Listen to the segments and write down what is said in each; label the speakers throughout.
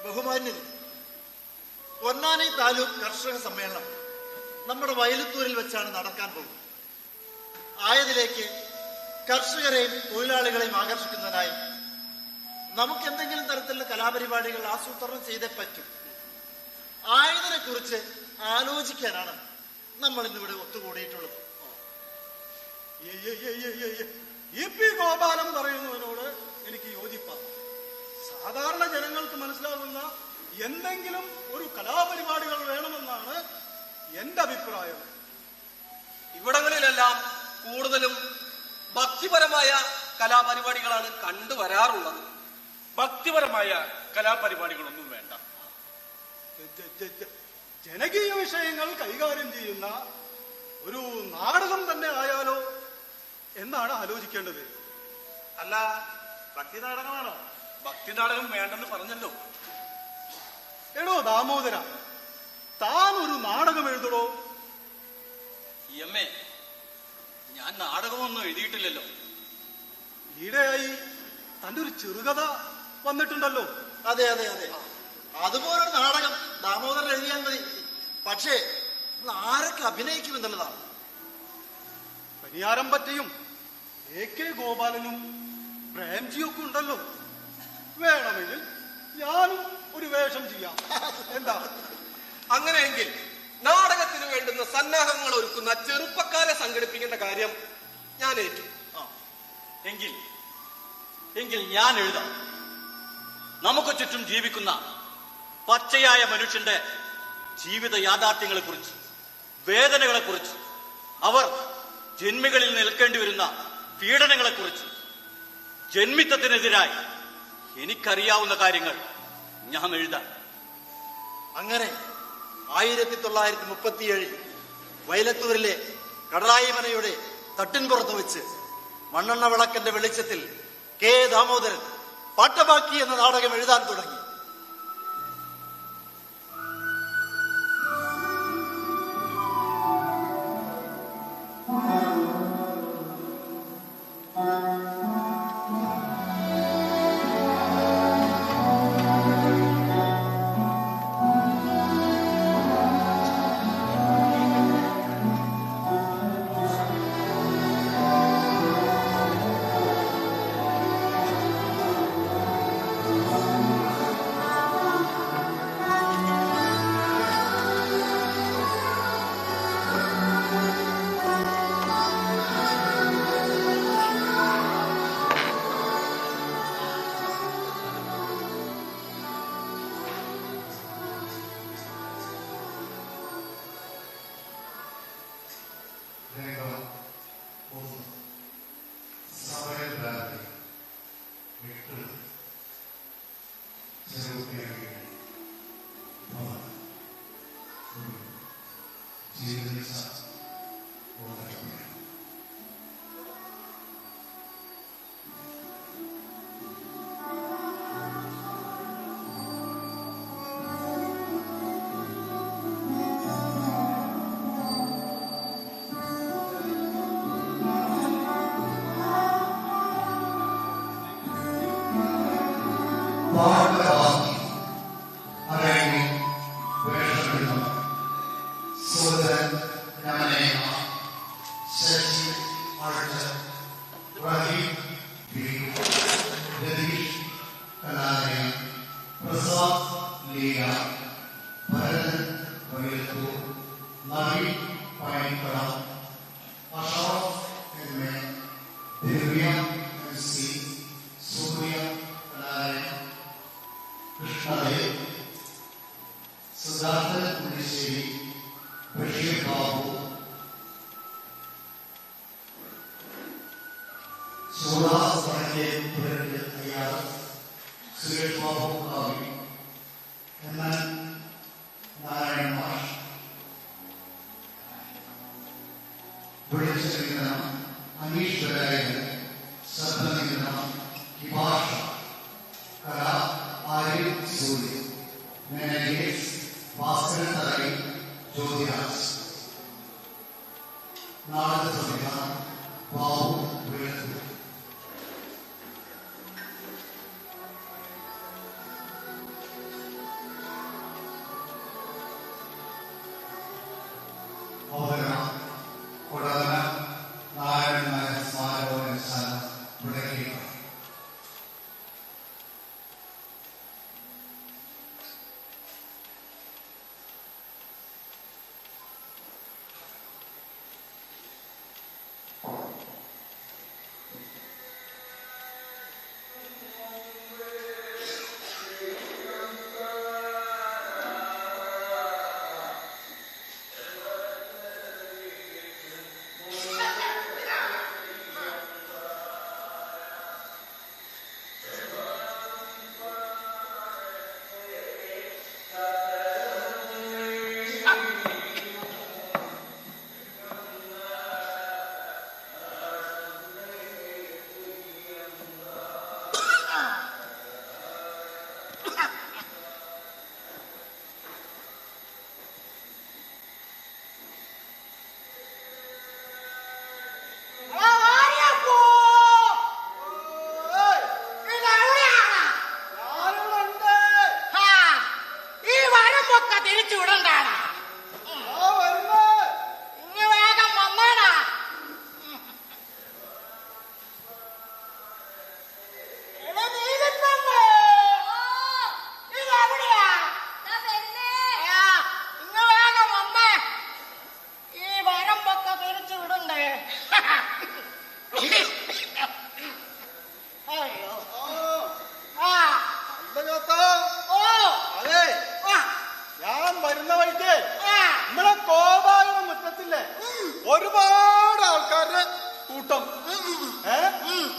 Speaker 1: ബഹുമാന്യത, പൊന്നാനി താലൂക്ക് കർഷക സമ്മേളനം നമ്മുടെ വയലത്തൂരിൽ വെച്ചാണ് നടക്കാൻ പോകുന്നത്. ആയതിലേക്ക് കർഷകരെയും തൊഴിലാളികളെയും ആകർഷിക്കുന്നതിനായി നമുക്ക് എന്തെങ്കിലും തരത്തിലുള്ള കലാപരിപാടികൾ ആസൂത്രണം ചെയ്തേ പറ്റും. ആയതിനെ കുറിച്ച് ആലോചിക്കാനാണ് നമ്മൾ ഇന്നിവിടെ ഒത്തുകൂടിയിട്ടുള്ളത്.
Speaker 2: ഗോപാലൻ പറയുന്നതിനോട് എനിക്ക് യോജിപ്പാണ്. സാധാരണ ജനങ്ങൾക്ക് മനസ്സിലാകുന്ന എന്തെങ്കിലും ഒരു കലാപരിപാടികൾ വേണമെന്നാണ് എന്റെ അഭിപ്രായം.
Speaker 3: ഇവിടങ്ങളിലെല്ലാം കൂടുതലും ഭക്തിപരമായ കലാപരിപാടികളാണ് കണ്ടുവരാറുള്ളത്.
Speaker 4: ഭക്തിപരമായ കലാപരിപാടികളൊന്നും വേണ്ട.
Speaker 2: ജനകീയ വിഷയങ്ങൾ കൈകാര്യം ചെയ്യുന്ന ഒരു നാടകം തന്നെ ആയാലോ എന്നാണ് ആലോചിക്കേണ്ടത്.
Speaker 4: അല്ല, ഭക്തി നാടകമാണോ? ഭക്തി നാടകം വേണ്ടെന്ന് പറഞ്ഞല്ലോ.
Speaker 2: എടോ ദാമോദര, താൻ ഒരു നാടകം എഴുതടോ.
Speaker 3: എമ്മേ, ഞാൻ നാടകമൊന്നും എഴുതിയിട്ടില്ലല്ലോ.
Speaker 2: ഈടെയായി തന്റെ ഒരു ചെറുകഥ വന്നിട്ടുണ്ടല്ലോ.
Speaker 1: അതെ അതെ അതെ, അതുപോലൊരു നാടകം ദാമോദരൻ എഴുതിയാൽ മതി. പക്ഷേ ആരൊക്കെ അഭിനയിക്കുമെന്നുള്ളതാണ്.
Speaker 2: പരിയാരം പറ്റയും AK ഗോപാലനും പ്രേംജിയൊക്കെ ഉണ്ടല്ലോ. വേണമെങ്കിൽ ഞാനും ഒരു വേഷം ചെയ്യാം. എന്താ?
Speaker 3: അങ്ങനെയെങ്കിൽ നാടകത്തിന് വേണ്ടുന്ന സന്നാഹങ്ങൾ ഒരുക്കുന്ന ചെറുപ്പക്കാരെ സംഘടിപ്പിക്കേണ്ട കാര്യം ഞാൻ ഏറ്റു.
Speaker 5: എങ്കിൽ ഞാൻ എഴുതാം. നമുക്ക് ചുറ്റും ജീവിക്കുന്ന പച്ചയായ മനുഷ്യന്റെ ജീവിത യാഥാർത്ഥ്യങ്ങളെ കുറിച്ച്, വേദനകളെ കുറിച്ച്, അവർ ജന്മികളിൽ നിൽക്കേണ്ടി വരുന്ന പീഡനങ്ങളെ കുറിച്ച്, ജന്മിത്വത്തിനെതിരായി എനിക്കറിയാവുന്ന കാര്യങ്ങൾ ഞാൻ എഴുതാം.
Speaker 1: അങ്ങനെ 1937 വയലത്തൂരിലെ കടലായി മനയുടെ തട്ടിൻപുറത്ത് വെച്ച് മണ്ണെണ്ണ വിളക്കന്റെ വെളിച്ചത്തിൽ K. ദാമോദരൻ പാട്ടബാക്കി എന്ന നാടകം എഴുതാൻ തുടങ്ങി.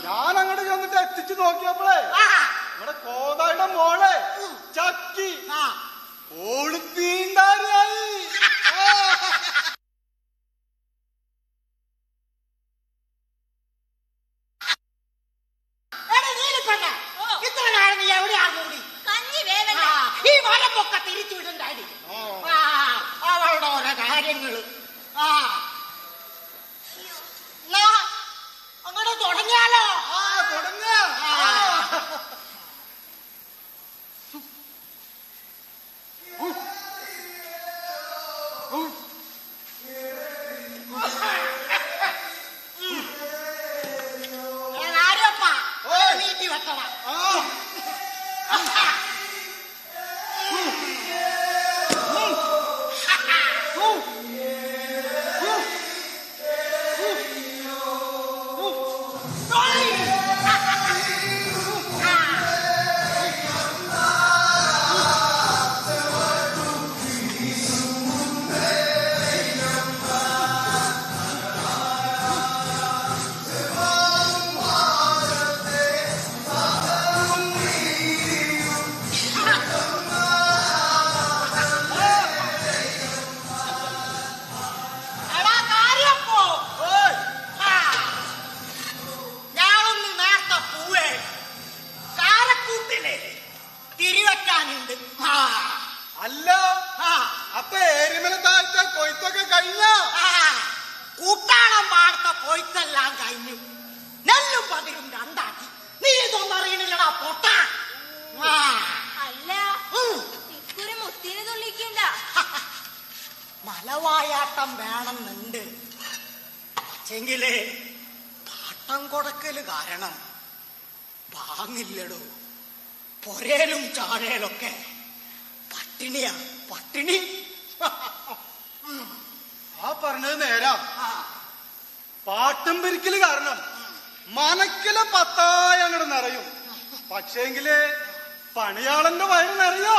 Speaker 2: ഞാൻ അങ്ങോട്ട് ചെന്നിട്ട് എത്തിച്ചു നോക്കിയപ്പോളേ നമ്മുടെ കോതായുടെ മോളെ ചക്കി ഓളുത്തീണ്ടാരിയായി.
Speaker 6: ഇത്ര നാളെ നീ എവിടെയായിരുന്നു കൂടി? ഈ വരമ്പൊക്കെ തിരിച്ചു വിടണ്ടായി. അവളുടെ ഓരോ കാര്യങ്ങള്. അങ്ങനെ തുടങ്ങിയാലോ?
Speaker 2: തുടങ്ങ
Speaker 6: ആരോപ്പാ നീട്ടി വെക്കണം.
Speaker 2: അല്ല അപ്പൊ ഏരിമല താഴ്ച കൊയ്ത്തൊക്കെ കഴിഞ്ഞ
Speaker 6: കൂട്ടാളം പാടത്ത കൊയ്ത്തെല്ലാം കഴിഞ്ഞു. നെല്ലും പതിരും രണ്ടാക്കി. നീ ഇതൊന്നും അറിയണില്ലടാ പൊട്ട.
Speaker 7: അല്ല ഇക്കുറി മുത്തിന് തുള്ളിക്കണ്ട.
Speaker 6: മലവായാട്ടം വേണമെന്നുണ്ട്. പക്ഷെങ്കിലേ പാട്ടം കൊടുക്കല് കാരണം വാങ്ങില്ലടോ. പൊരേലും ചാഴയിലൊക്കെ പട്ടിണിയാ പട്ടിണി.
Speaker 2: ആ പറഞ്ഞത് നേരാ. പാട്ടം പിരിക്കല് കാരണം മനക്കിലെ പത്തായി അങ്ങോട്ട് നിറയും. പക്ഷേങ്കില് പണിയാളന്റെ വയറ് നിറയോ?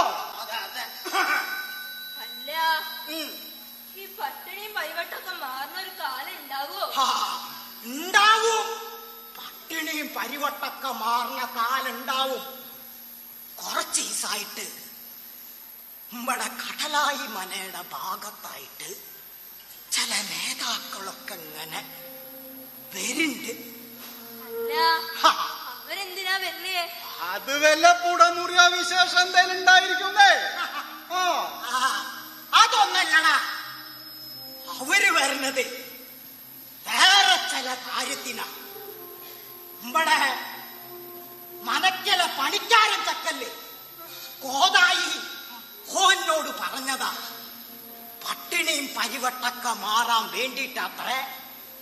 Speaker 7: അല്ല ഈ പട്ടിണിയും പരിവട്ടൊക്കെ മാറുന്ന ഒരു കാലം ഉണ്ടാവോ?
Speaker 6: ഉണ്ടാവും. പട്ടിണിയും പരിവട്ടൊക്കെ മാറുന്ന കാലുണ്ടാവും. കുറച്ച് ദിവസമായിട്ട് നമ്മടെ കടലായി മനയുടെ ഭാഗത്തായിട്ട് ചില നേതാക്കളൊക്കെ ഇങ്ങനെ വരുന്നുണ്ട്.
Speaker 7: അല്ല അവരെന്തിനാ വരില്ലേ?
Speaker 2: അത് വല്ല പുടമുറിയ വിശേഷം എന്തേലും ഉണ്ടായിരിക്കുന്നേ.
Speaker 6: അതൊന്നല്ലടാ. അവര് വരുന്നത് വേറെ ചില കാര്യത്തിനാ. നമ്മടെ മനക്കല പണിക്കാരൻ ചക്കല്ലേ കോതായി ഓനോട് പറഞ്ഞതാ പട്ടിണിയും പരിവട്ടൊക്കെ മാറാൻ വേണ്ടിട്ടത്രേ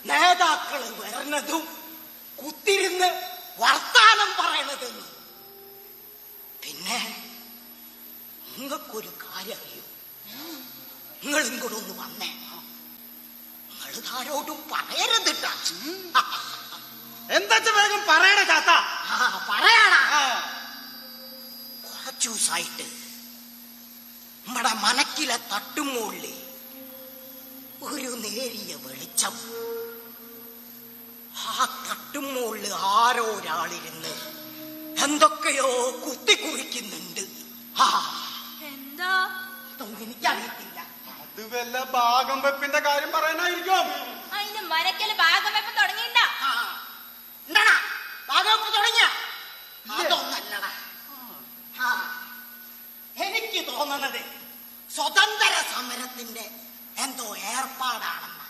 Speaker 6: നേതാക്കള് വരുന്നതും കുത്തിരുന്ന് വർത്താനം പറയണതെന്ന്. പിന്നെ നിങ്ങൾക്കൊരു കാര്യം അറിയൂ. നിങ്ങളും കൂടെ ഒന്ന് വന്നേ. നിങ്ങളിതാരോടും പറയരുതിട്ടാ.
Speaker 2: എന്താ വേഗം പറയണ ചാത്ത.
Speaker 6: പറയാടാ. കുറച്ചു ദിവസമായിട്ട് നമ്മടെ മനക്കിലെ തട്ടുമോളില് ഒരു നേരിയ വെളിച്ചം. ആ തട്ടുമോളില് ആരോ ഒരാളിരുന്ന് എന്തൊക്കെയോ കുത്തിക്കുറിക്കുന്നുണ്ട്.
Speaker 7: എന്താ?
Speaker 6: അതൊന്നും എനിക്കറിയത്തില്ല.
Speaker 2: അത് വല്ല ഭാഗം വെപ്പിന്റെ കാര്യം പറയാനായിരിക്കും.
Speaker 7: അതിന് മനക്കല് ഭാഗം വെപ്പം തുടങ്ങിയില്ല.
Speaker 6: എന്താടാ ഭാഗം തുടങ്ങിയ? അതൊന്നല്ലടാ. എനിക്ക് തോന്നണത് സ്വതന്ത്ര സമരത്തിന്റെ എന്തോ ഏർപ്പാടാണെന്ന്.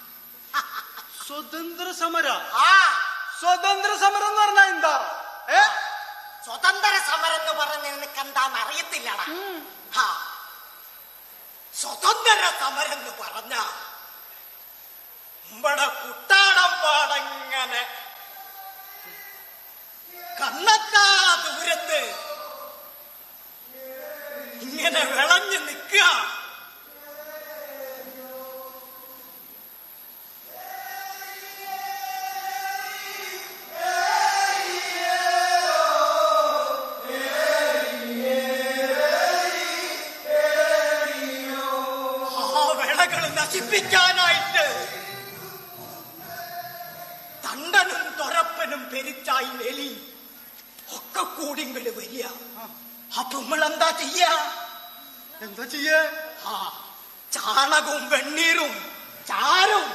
Speaker 2: സ്വതന്ത്ര സമര?
Speaker 6: ആ
Speaker 2: സ്വതന്ത്ര സമരം എന്ന് പറഞ്ഞാ എന്താ?
Speaker 6: സ്വതന്ത്ര സമരം എന്ന് പറഞ്ഞ നിനക്ക് എന്താന്ന് അറിയത്തില്ലടാ. സ്വതന്ത്ര സമരം എന്ന് പറഞ്ഞ നമ്മടെ കുട്ടാടം പാടങ്ങനെ കണ്ണത്താ ദൂരത്ത് ഇങ്ങനെ വിളഞ്ഞു നിൽക്കുക. നശിപ്പിക്കാനായിട്ട് തണ്ടനും തൊരപ്പനും പെരുച്ചായി വേലി ഒക്കെ കൂടി ഇങ്ങോട്ട് വരിക. അപ്പൊ നമ്മളെന്താ ചെയ്യാ?
Speaker 2: എന്താ ചെയ്യേ?
Speaker 6: ആ ചാണകവും വെണ്ണീരും ചാരും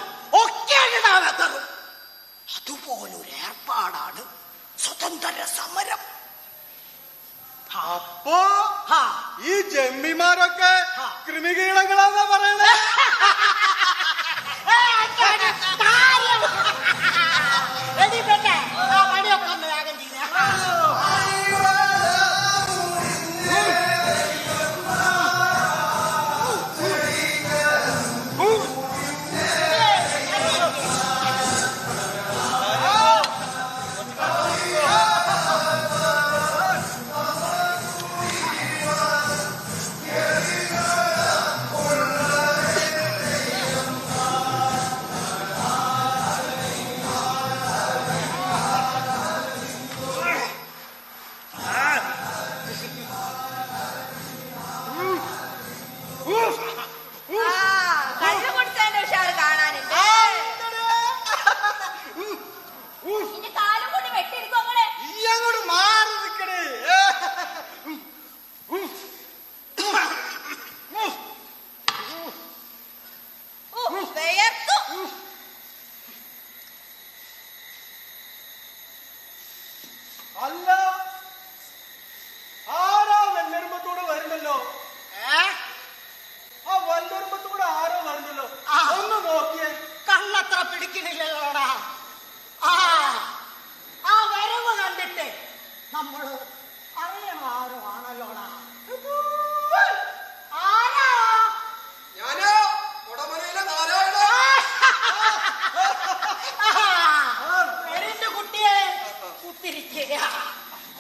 Speaker 6: ഒക്കെ വെതറും. അതുപോലൊരു ഏർപ്പാടാണ് സ്വതന്ത്ര സമരം.
Speaker 2: അപ്പോ
Speaker 6: ആ
Speaker 2: ഈ ജമ്മിമാരൊക്കെ
Speaker 6: ആ.
Speaker 2: കൃമികീടങ്ങളാന്നാ പറയണേ?
Speaker 6: എടി പെണ്ണെ, ആ പണിയൊക്കെ ഒന്ന് വേഗം ചെയ്തേ.
Speaker 7: കള്ളു കുടിച്ചതിന്റെ ഉഷാറ് കാണാനുണ്ട്. ഇനി കാലും കൂടി വെട്ടിയിരിക്കും നിങ്ങളെ.
Speaker 2: ഈ അങ്ങോട്ട് മാറി നിക്കണേ.
Speaker 7: വിയർത്തു.
Speaker 2: അല്ല, ആരാ വെല്ലെറുമ്പത്തൂടെ വരുന്നല്ലോ? ആ വെല്ലെറുമ്പത്തൂടെ ആരോ വരുന്നല്ലോ.
Speaker 6: ആ.
Speaker 2: ഒന്ന് നോക്കിയേ.
Speaker 6: കണ്ണത്ര പിടിക്കണില്ലല്ലോടാ. ആ ആ വരവ് കണ്ടിട്ട് നമ്മള് അറിയണ ആരോ ആണല്ലോടാ. ആരാ?
Speaker 3: ഞാനോ ഉടമനയിലെ നാരായണ.
Speaker 6: എന്റെ കുട്ടിയെ കുത്തിരിക്കുക.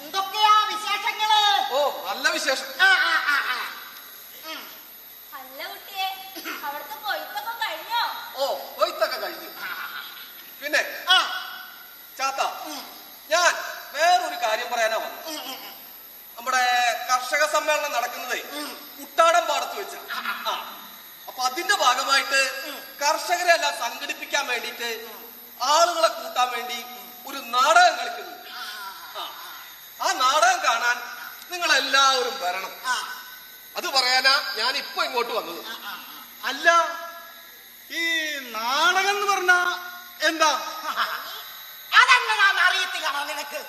Speaker 6: എന്തൊക്കെയാ വിശേഷങ്ങള്?
Speaker 3: ഓ നല്ല വിശേഷം.
Speaker 6: ആ, ആ, ആ, ആ.
Speaker 7: അല്ല കുട്ടിയെ, അവിടുത്തെ കൊയ്ത്തൊക്കെ കഴിഞ്ഞോ?
Speaker 3: ഓ കൊയ്ത്തൊക്കെ കഴിഞ്ഞു. പിന്നെ
Speaker 6: ആ,
Speaker 3: ചാത്ത, ഞാൻ വേറൊരു കാര്യം പറയാനാ വന്നു. നമ്മുടെ കർഷക സമ്മേളനം നടക്കുന്നത് കുട്ടാടൻ പാടത്ത് വെച്ച. അപ്പൊ അതിന്റെ ഭാഗമായിട്ട് കർഷകരെ എല്ലാം സംഘടിപ്പിക്കാൻ വേണ്ടിയിട്ട് ആളുകളെ കൂട്ടാൻ വേണ്ടി ഒരു നാടകം കളിക്കുന്നു. ആ നാടകം കാണാൻ നിങ്ങൾ എല്ലാവരും വരണം. അത് പറയാനാ ഞാൻ ഇപ്പൊ ഇങ്ങോട്ട് വന്നത്.
Speaker 2: അല്ല, ഈ നാടകം എന്ന് പറഞ്ഞ എന്താ?
Speaker 6: അതെങ്ങനാന്ന് അറിയത്തില്ലാണോ നിനക്ക്?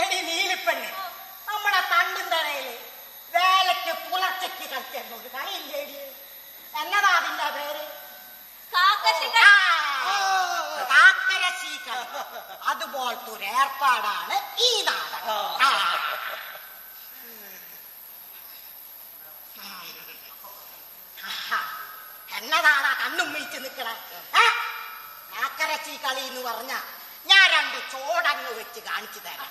Speaker 6: എടി നീലിപ്പെണ്ണ്, നമ്മുടെ തണ്ടും തറയില് വേലയ്ക്ക് പുലർച്ചയ്ക്ക് കളിക്കുന്ന ഒരു കളിയില്ലേടി? എന്നതാ അതിന്റെ പേര്?
Speaker 7: കാക്കശിക്കളി.
Speaker 6: കാക്കരശീക്കളി. അതുപോലത്തെ ഒരു ഏർപ്പാടാണ് ഈ നാടകം. ആ. എന്നതാണ് കണ്ണും മിഴിച്ച് നിക്കണ? കാക്കരച്ചി കളി എന്ന് പറഞ്ഞ ഞാൻ രണ്ട് ചോടങ്ങ് വെച്ച് കാണിച്ചു തരാം.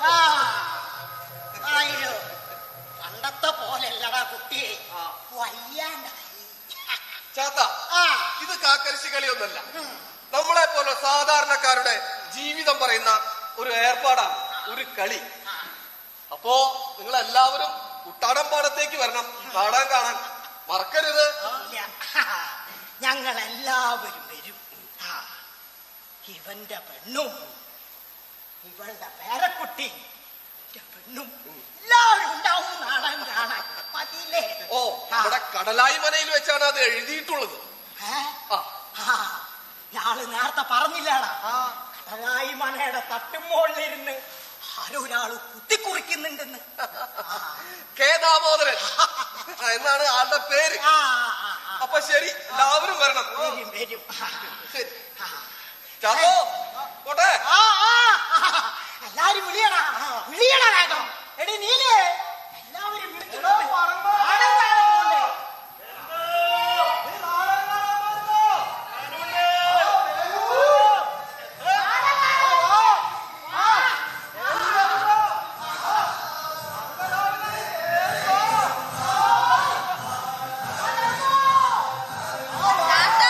Speaker 6: ആ. അയ്യോ, പണ്ടത്തെ പോലെല്ലടാ കുട്ടിയെ, വയ്യാണ്ടായി.
Speaker 3: ചാത്ത,
Speaker 6: ആ.
Speaker 3: ഇത് കാക്കരശി കളിയൊന്നല്ല. നമ്മളെ പോലെ സാധാരണക്കാരുടെ ജീവിതം പറയുന്ന ഒരു ഏർപ്പാടാണ്, ഒരു കളി. അപ്പോ നിങ്ങൾ എല്ലാവരും കുട്ടാടൻ പാടത്തേക്ക് വരണം, നാടകം കാണാൻ മറക്കരുത്.
Speaker 6: ഇല്ല, ഞങ്ങളെല്ലാവരും വരും. ആ, ഇവന്റെ പെണ്ണും ഇവളുടെ പേരക്കുട്ടി പെണ്ണും എല്ലാവരും ഉണ്ടാവും നാടകം കാണാൻ. മതിയില്ലേ?
Speaker 3: ഓ, നമ്മുടെ കടലായി മനയിൽ വെച്ചാണ് അത് എഴുതിയിട്ടുള്ളത്. ആ,
Speaker 6: ഞാള് നേരത്തെ പറഞ്ഞില്ലാടാ, കടലായി മനയുടെ തട്ടുമോളിലിരുന്ന് ആരോ ഒരാള് കുത്തിക്കുറിക്കുന്നുണ്ടെന്ന്.
Speaker 3: കെ ദാമോദരൻ എന്നാണ് ആളുടെ പേര്.
Speaker 6: ആ,
Speaker 3: അപ്പൊ ശരി, എല്ലാവരും വരണം.
Speaker 6: വരും വരും.
Speaker 3: ശരി ചാത്തോ, പോട്ടെ.
Speaker 6: എല്ലാരും വിളിയടാ, വിളിയടാ വേഗം. എടി നീലേ, എല്ലാവരും വിളിച്ചു. നാടകം കാണാൻ പോണ്ടേ?
Speaker 7: ചാത്ത,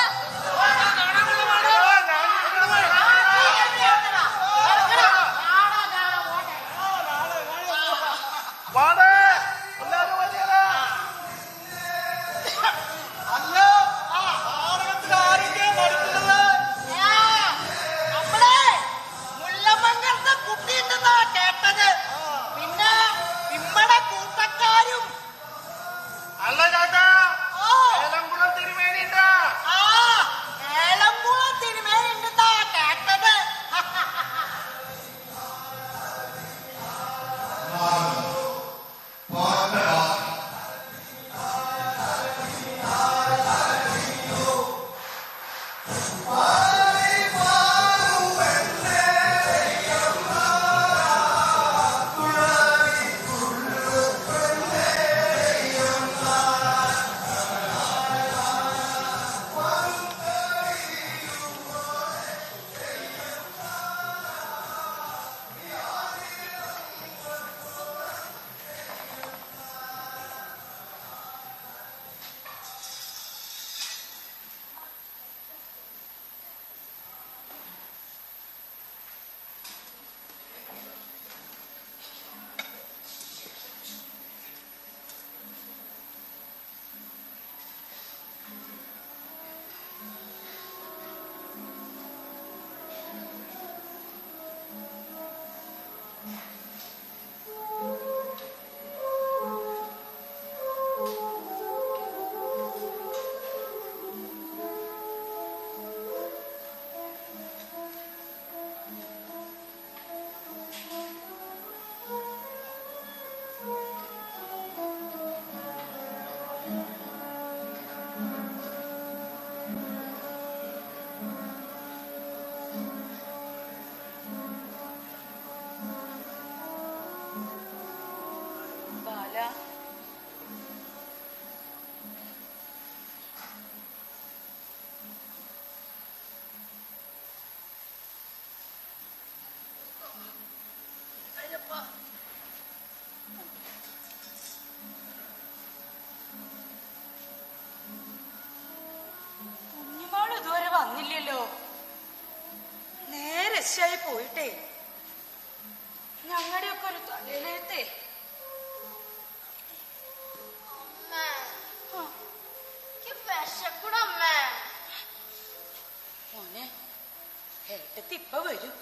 Speaker 8: വേശ്യായി പോയിട്ടേ ഞങ്ങളുടെയൊക്കെ ഒരു തലയിലേത്തെ മോനെ ഏട്ടത്തി ഇപ്പൊ വരും.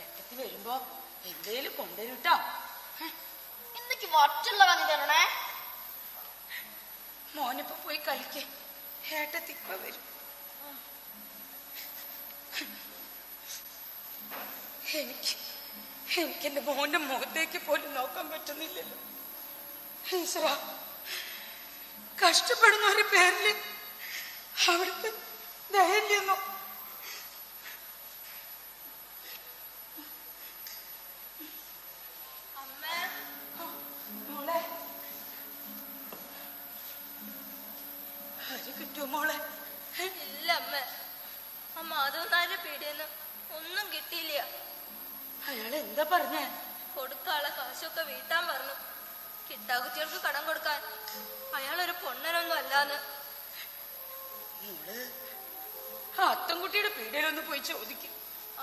Speaker 8: ഏട്ടത്തി വരുമ്പോ എന്തേലും കൊണ്ടുവരൂട്ടോ.
Speaker 7: എന്തൊക്കെ വറ്റുള്ള വാങ്ങി തരണേ.
Speaker 8: മോനിപ്പോ പോയി കളിക്കേ. ഏട്ടത്തി ഇപ്പൊ വരും. എനിക്ക് എന്റെ മോന്റെ മുഖത്തേക്ക് പോലും നോക്കാൻ പറ്റുന്നില്ലല്ലോ. ഈശ്വരാ, കഷ്ടപ്പെടുന്നവരുടെ പേരില് അവിടുത്തെ ധൈര്യമോ. മോളെ അത് കിട്ടുമോ മോളെ?
Speaker 7: ഇല്ല അമ്മ, ആ മാധവനാരുടെ പീടിയെന്ന് ഒന്നും കിട്ടിയില്ല.
Speaker 8: അയാൾ എന്താ പറഞ്ഞേ?
Speaker 7: കൊടുക്കാനുള്ള കാശൊക്കെ വീട്ടാൻ പറഞ്ഞു. കിട്ടാകുറ്റികൾക്ക് കടം കൊടുക്കാൻ അയാളൊരു പൊണ്ണനൊന്നും അല്ലാന്ന്.
Speaker 8: മോള് അത്തൻകുട്ടിയുടെ പീടികയിലൊന്ന് പോയി ചോദിക്കും.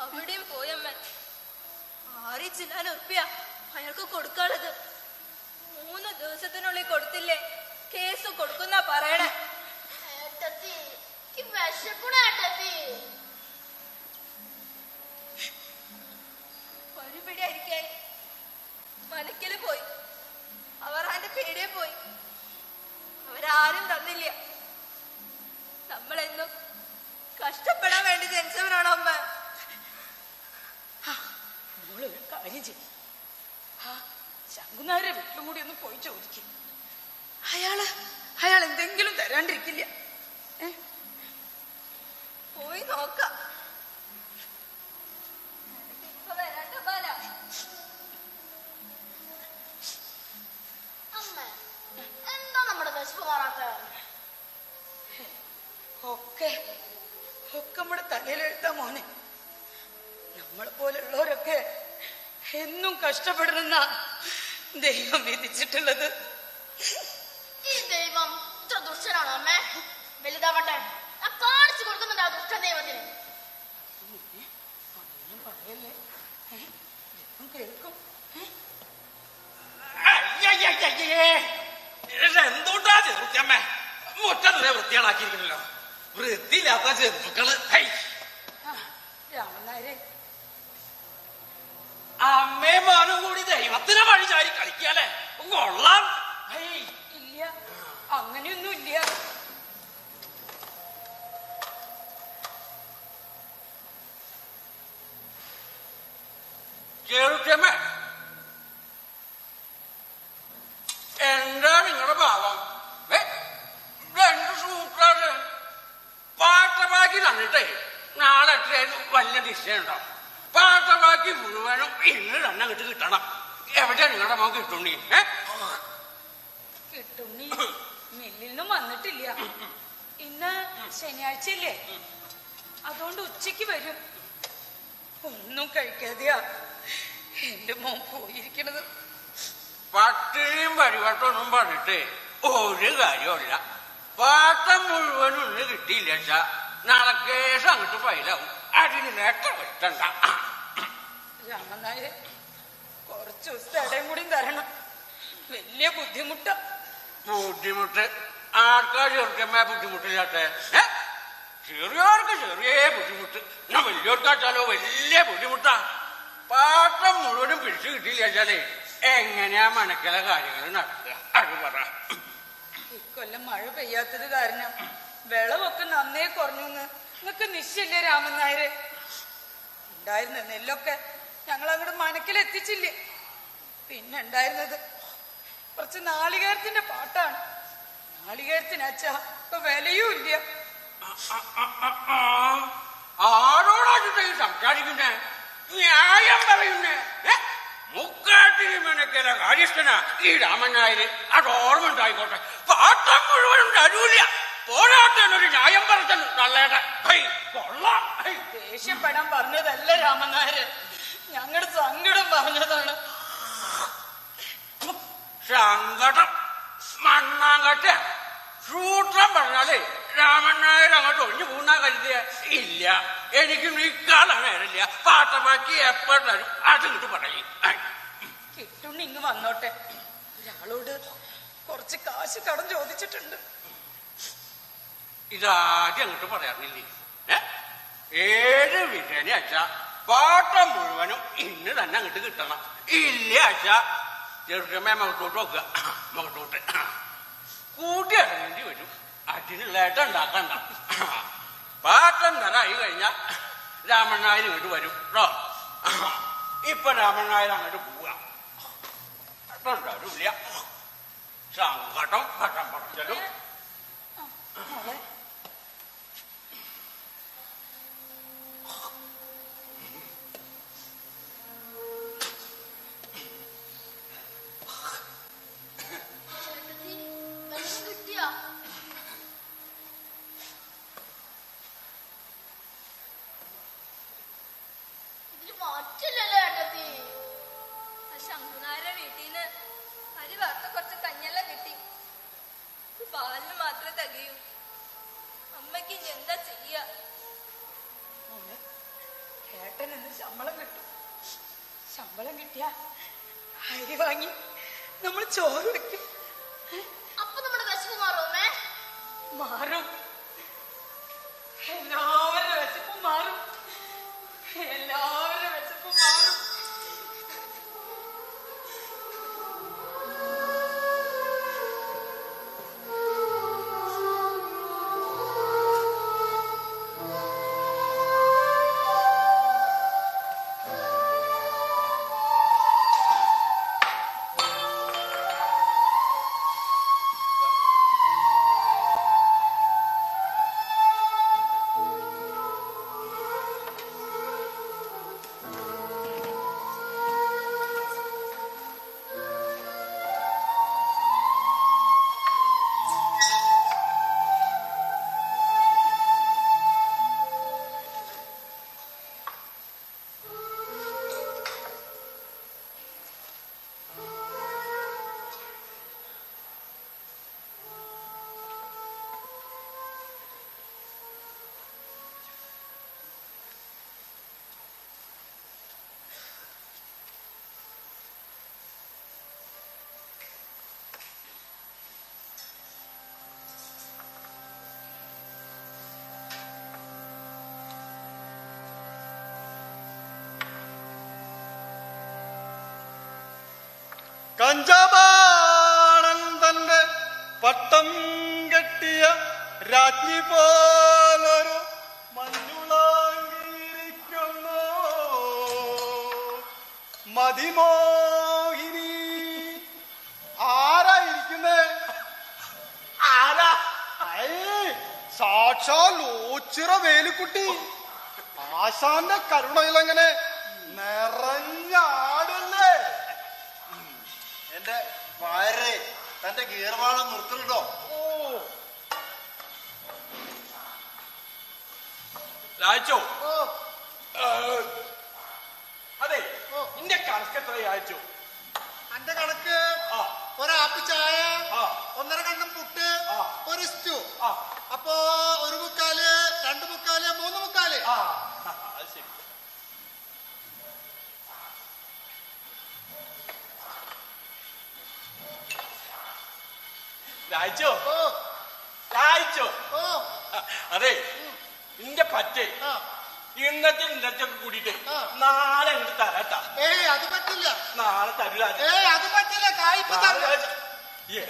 Speaker 7: അവിടെയും പോയമ്മ. 6 ചില്ലാൻ ഉറുപ്പിയ അയാൾക്ക് കൊടുക്കാനുള്ളത്. 3 ദിവസത്തിനുള്ളിൽ കൊടുത്തില്ലേ കേസ് കൊടുക്കുന്ന പറയണേ. ഒരു പിടി അരിക്കാൻ മനക്കല് പോയി. അവർ അതിന്റെ പീടിയെ പോയി. അവരാരും തന്നില്ല. നമ്മളെന്നും കഷ്ടപ്പെടാൻ വേണ്ടി ജനിച്ചവരാണോ അമ്മ?
Speaker 8: മോളൊരു കാര്യം ചെയ്യും. ആ ശങ്കുനാരെ വീട്ടിലും കൂടി ഒന്ന് പോയി ചോദിക്കും. അയാൾ എന്തെങ്കിലും തരാണ്ടിരിക്കില്ല.
Speaker 7: പോയി നോക്കാം. ഇപ്പൊ വരാട്ട ബാല. അമ്മ എന്താ നമ്മുടെ വിശപ്പ് മാറാത്ത?
Speaker 8: ഒക്കെ നമ്മുടെ തലയിലെഴുത്താ മോനെ. നമ്മളെ പോലുള്ളവരൊക്കെ എന്നും കഷ്ടപ്പെടണമെന്ന ദൈവം വിധിച്ചിട്ടുള്ളത്.
Speaker 7: ഈ ദൈവം ഇത്ര ദുഷ്ടനാണോ അമ്മേ? വലുതാവട്ടെ, ഞാൻ കാണിച്ചു കൊടുക്കുന്നുണ്ട് ആ ദുഷ്ട ദൈവത്തിന്.
Speaker 8: പറയല്ലേ, കേൾക്കും.
Speaker 3: എന്തുകൊണ്ടാ ചെറുത്തമ്മ മുറ്റത്തിനെ വൃത്തികളാക്കിയിരിക്കണല്ലോ. വൃത്തിയില്ലാത്ത ജന്തുക്കള്.
Speaker 8: രാമനാരെ
Speaker 3: അമ്മയും മോനും കൂടി ദൈവത്തിനെ വഴി ചാരി കളിക്കാല്ലേ? കൊള്ളാം.
Speaker 8: ഇല്ല, അങ്ങനെയൊന്നും ഇല്ല.
Speaker 3: ചെറുത്തമ്മ എന്താ നിങ്ങളുടെ ഭാവം? 2 സൂത്രാണ് പാട്ടമാക്കി തന്നിട്ടേ നാളെ എത്രയായാലും വലിയ നിശ്ചയമുണ്ടാവും. പാട്ടമാക്കി മുഴുവനും ഇന്ന് തന്നെ കിട്ടണം. എവിടെയാ നിങ്ങളുടെ മോൻ കിട്ടുണ്ണി?
Speaker 8: കിട്ടുണ്ണി മില്ലിൽ നിന്നും വന്നിട്ടില്ല. ഇന്ന് ശനിയാഴ്ചയല്ലേ, അതുകൊണ്ട് ഉച്ചക്ക് വരും. ഒന്നും കഴിക്കാതെയാ എന്റെ മോൻ പോയിരിക്കണത്.
Speaker 3: പട്ടിണിയും പരിവട്ടൊന്നും പറഞ്ഞിട്ട് ഒരു കാര്യമില്ല. പാട്ടം മുഴുവനും ഇന്ന് കിട്ടിയില്ല വെച്ചാ നാളെ കേസ് അങ്ങോട്ട് ഫയലാവും. അതിന് ലെറ്റർ വെട്ടണ്ട.
Speaker 8: രാമനായർ കുറച്ച് ദിവസത്തെ ഇടയും കൂടി തരണം. വലിയ ബുദ്ധിമുട്ടാ.
Speaker 3: ബുദ്ധിമുട്ട് ആർക്കാ ചെറുക്കമ്മ ബുദ്ധിമുട്ടില്ലാത്ത? ചെറിയവർക്ക് ചെറിയ ബുദ്ധിമുട്ട്, ഞാൻ വലിയവർക്കാച്ചാലോ വലിയ ബുദ്ധിമുട്ടാ. പാട്ടം മുഴുവനും പിടിച്ചു കിട്ടിയില്ല വെച്ചാലേ എങ്ങനെയാ മനക്കല കാര്യങ്ങൾ നടക്കുക? അത് പറ.
Speaker 8: ഇക്കൊല്ലം മഴ പെയ്യാത്തത് കാരണം വിളവൊക്കെ നന്നേ കുറഞ്ഞു. നിങ്ങക്ക് നിശ്ചയില്ലേ രാമനായര്? ഉണ്ടായിരുന്ന നെല്ലൊക്കെ ഞങ്ങൾ അങ്ങോട്ട് മനക്കിലെത്തിച്ചില്ലേ. പിന്നെ ഉണ്ടായിരുന്നത് കുറച്ച് നാളികേരത്തിന്റെ പാട്ടാണ്. നാളികേരത്തിനച്ചാ ഇപ്പൊ വിലയും ഇല്ല.
Speaker 3: ആരോടാ സംസാരിക്കുന്നേ? ന്യായം പറയുന്നേ? മുക്കാട്ടിന് മെനക്കല കാര്യസ്ഥനാ ഈ രാമൻ നായര്. അത് ഓർമ്മ ഉണ്ടായിക്കോട്ടെ. പാട്ടം മുഴുവനും തരൂല. പോരാട്ടനൊരു ന്യായം പറഞ്ഞു നല്ലേട്ടെ. കൊള്ളാം.
Speaker 8: ദേഷ്യപ്പെടാൻ പറഞ്ഞതല്ല രാമനായര്, ഞങ്ങളുടെ സങ്കടം പറഞ്ഞതാണ്.
Speaker 3: സങ്കടം മണ്ണാങ്കട്ട സൂത്രം പറഞ്ഞാലേ രാമൻ നായർ അങ്ങോട്ട് ഒഴിഞ്ഞു പൂന്നാ കരുതിയ ഇല്ല.
Speaker 9: എനിക്ക് നിൽക്കാനുള്ള നേരമില്ല. പാട്ടമാക്കി എപ്പോഴും അതിങ്ങോട്ട് പറയും.
Speaker 8: കിട്ടുണ്ണി ഇങ്ങ് വന്നോട്ടെ. ഒരാളോട് കുറച്ച് കാശ് കടം ചോദിച്ചിട്ടുണ്ട്.
Speaker 9: ഇതാദ്യം അങ്ങോട്ട് പറയാറില്ലേ? 7 വിഷയനെ അച്ഛാ പാട്ടം മുഴുവനും ഇന്ന് തന്നെ അങ്ങോട്ട് കിട്ടണം. ഇല്ല അച്ഛാ ചെറുക്കമ്മ മുഖത്തോട്ട് നോക്കുക. മുഖത്തോട്ട് കൂട്ടി ഇറങ്ങേണ്ടി വരും. അതിനുള്ള ഏട്ടം ഉണ്ടാക്കണ്ട. പാട്ടം തരായി കഴിഞ്ഞാൽ രാമനായർ ഇങ്ങോട്ട് വരും കേട്ടോ. ഇപ്പൊ രാമനായർ അങ്ങോട്ട് പോവുക. ഉണ്ടാവില്ല സങ്കടം പട്ടം പറിച്ചലും.
Speaker 7: കിട്ടിയാ ഇതില് മാറ്റില്ലല്ലോ ഏട്ടത്തി.
Speaker 10: ശങ്കുനാരുടെ വീട്ടീന്ന് അരി വറുത്ത കുറച്ച് കഞ്ഞെല്ലാം കിട്ടി. പാലിന് മാത്രമേ തികയൂ. അമ്മയ്ക്ക് ഇനി എന്താ ചെയ്യാ?
Speaker 8: ഏട്ടൻ എന്ന് ശമ്പളം കിട്ടും. ശമ്പളം കിട്ടിയാ അരി വാങ്ങി നമ്മൾ ചോറ് വെക്കും.
Speaker 7: അപ്പൊ നമ്മുടെ വിശപ്പ് മാറുമേ?
Speaker 8: മാറും. എല്ലാവരുടെ വിശപ്പും മാറും. എല്ലാവരുടെ വിശപ്പും മാറും.
Speaker 2: കഞ്ചപാണന്തന്റെ പട്ടം കെട്ടിയ രാജ്ഞി പോലൊരു മഞ്ഞുളാങ്കിരിക്കുന്നു മതിമോഹിനി. ആരായിരിക്കുന്നേ? ആരാ? സാക്ഷാൽ ഓച്ചിറ വേലുക്കുട്ടി. ആശാന്റെ കരുണയിലെങ്ങനെ നിറഞ്ഞാടല്ലേ?
Speaker 1: എന്റെ വായരെ തന്റെ ഗീർവാണം നിർത്തുന്നുണ്ടോ?
Speaker 4: രാജോ അതെ നിന്റെ കണക്ക് എത്ര രാജോ?
Speaker 2: എന്റെ കണക്ക് ഒരാപ്പി ചായ, 1.5 കണ്ണം പുട്ട്, ഒരു സ്റ്റൂ. അപ്പോ 1 മുക്കാല്, 2 മുക്കാല്, 3 മുക്കാല്.
Speaker 4: അത് ശരി. രാജോ രാജോ അതെ നിന്റെ പറ്റേ ഇന്നത്തെ കൂടിയിട്ട് നാളെ അങ്ങോട്ട് തരാട്ടാ.
Speaker 2: അത് പറ്റില്ല.
Speaker 4: നാളെ തരൂ രാജ.
Speaker 2: അത് പറ്റില്ല.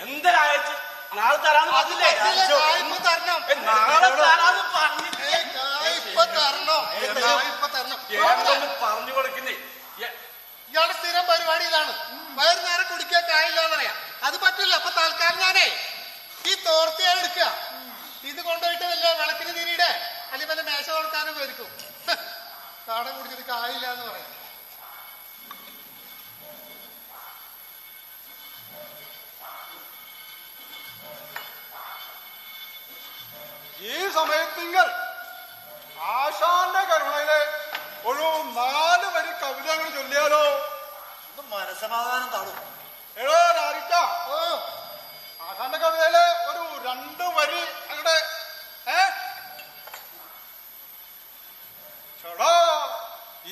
Speaker 4: എന്തരാഴ്ച നാളെ തരാന്ന് പറഞ്ഞില്ലേ?
Speaker 2: തരണം.
Speaker 4: നാളെ തരാന്ന് പറഞ്ഞിട്ട് ഏതൊന്ന് പറഞ്ഞു കൊടുക്കുന്നേ.
Speaker 2: ഇയാളുടെ സ്ഥിരം പരിപാടി ഇതാണ്. വയറ് നേരെ കുടിക്കാൻ കായില്ല എന്നറിയാം. അത് പറ്റില്ല. അപ്പൊ തൽക്കാലം ഞാനേ ഈ തോർത്തിയാ എടുക്കുക. ഇത് കൊണ്ടുപോയിട്ട് വല്ല വിളക്കിന് തിരിയുടെ അല്ലെങ്കിൽ വല്ല മേശ കൊടുക്കാനും വരിക്കും. കാടം കുടിച്ചിട്ട് കായില്ല എന്ന് പറയാം. ഈ സമയത്തിങ്കൽ ആശാന്റെ കരുണയിലെ ഒരു 4 വരി കവിത അങ്ങനെ ചൊല്ലിയാലോ?
Speaker 1: ഒന്ന് മനസമാധാനം താടും.
Speaker 2: എടോ രാരിക്ക, ആശാന്റെ കവിതയിലെ ഒരു 2 വരി അങ്ങടെ ചേടാ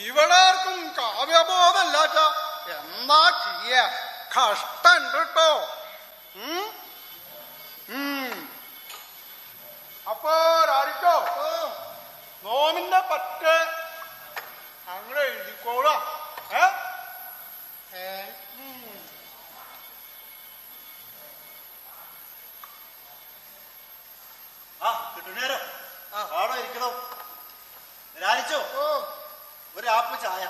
Speaker 2: ഇവിടാർക്കും കാവ്യബോധമല്ലാച്ച എന്താ ചെയ്യ കഷ്ടണ്ട് കേട്ടോ. അപ്പൊ രാരിക്കോ നോമിന്റെ പറ്റ് അങ്ങനെ എഴുതിക്കോളാം.
Speaker 1: ആ കിട്ടുന്നേരോ ആടോ ഇരിക്കണോ. രാജിച്ചോ ഒരു ആപ്പ് ചായ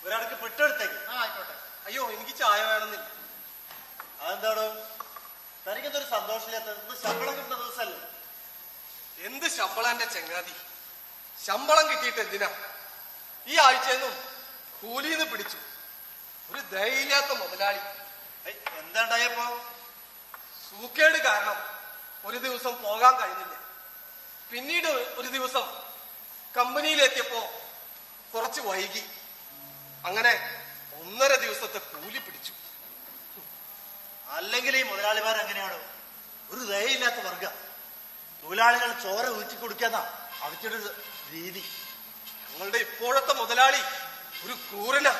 Speaker 1: ഒരാൾക്ക് പെട്ടെടുത്തേക്ക്.
Speaker 2: ആയിക്കോട്ടെ.
Speaker 3: അയ്യോ എനിക്ക് ചായ വേണമെന്നില്ല.
Speaker 1: അതെന്താടോ തനിക്കെന്തൊരു സന്തോഷമില്ലാത്ത? ശമ്പളം കിട്ടുന്ന ദിവസമല്ലേ?
Speaker 3: എന്ത് ശമ്പളം എന്റെ ചെങ്ങാതി? ശമ്പളം കിട്ടിയിട്ട് എന്തിനാ? ഈ ആഴ്ചയൊന്നും കൂലിന്ന് പിടിച്ചു. ഒരു ദയയില്ലാത്ത മുതലാളി.
Speaker 1: എന്താണ്ടായപ്പോ?
Speaker 3: സൂക്കേട് കാരണം ഒരു ദിവസം പോകാൻ കഴിഞ്ഞില്ല. പിന്നീട് ഒരു ദിവസം കമ്പനിയിലെത്തിയപ്പോ കുറച്ച് വൈകി. അങ്ങനെ 1.5 ദിവസത്തെ കൂലി പിടിച്ചു.
Speaker 1: അല്ലെങ്കിൽ ഈ മുതലാളിമാർ എങ്ങനെയാണോ? ഒരു ദയയില്ലാത്ത വർഗ. തൊഴിലാളികൾ ചോര ഊറ്റി കൊടുക്കാന്നാ അവരുടെ രീതി.
Speaker 3: ഞങ്ങളുടെ ഇപ്പോഴത്തെ മുതലാളി ഒരു ക്രൂരനാ.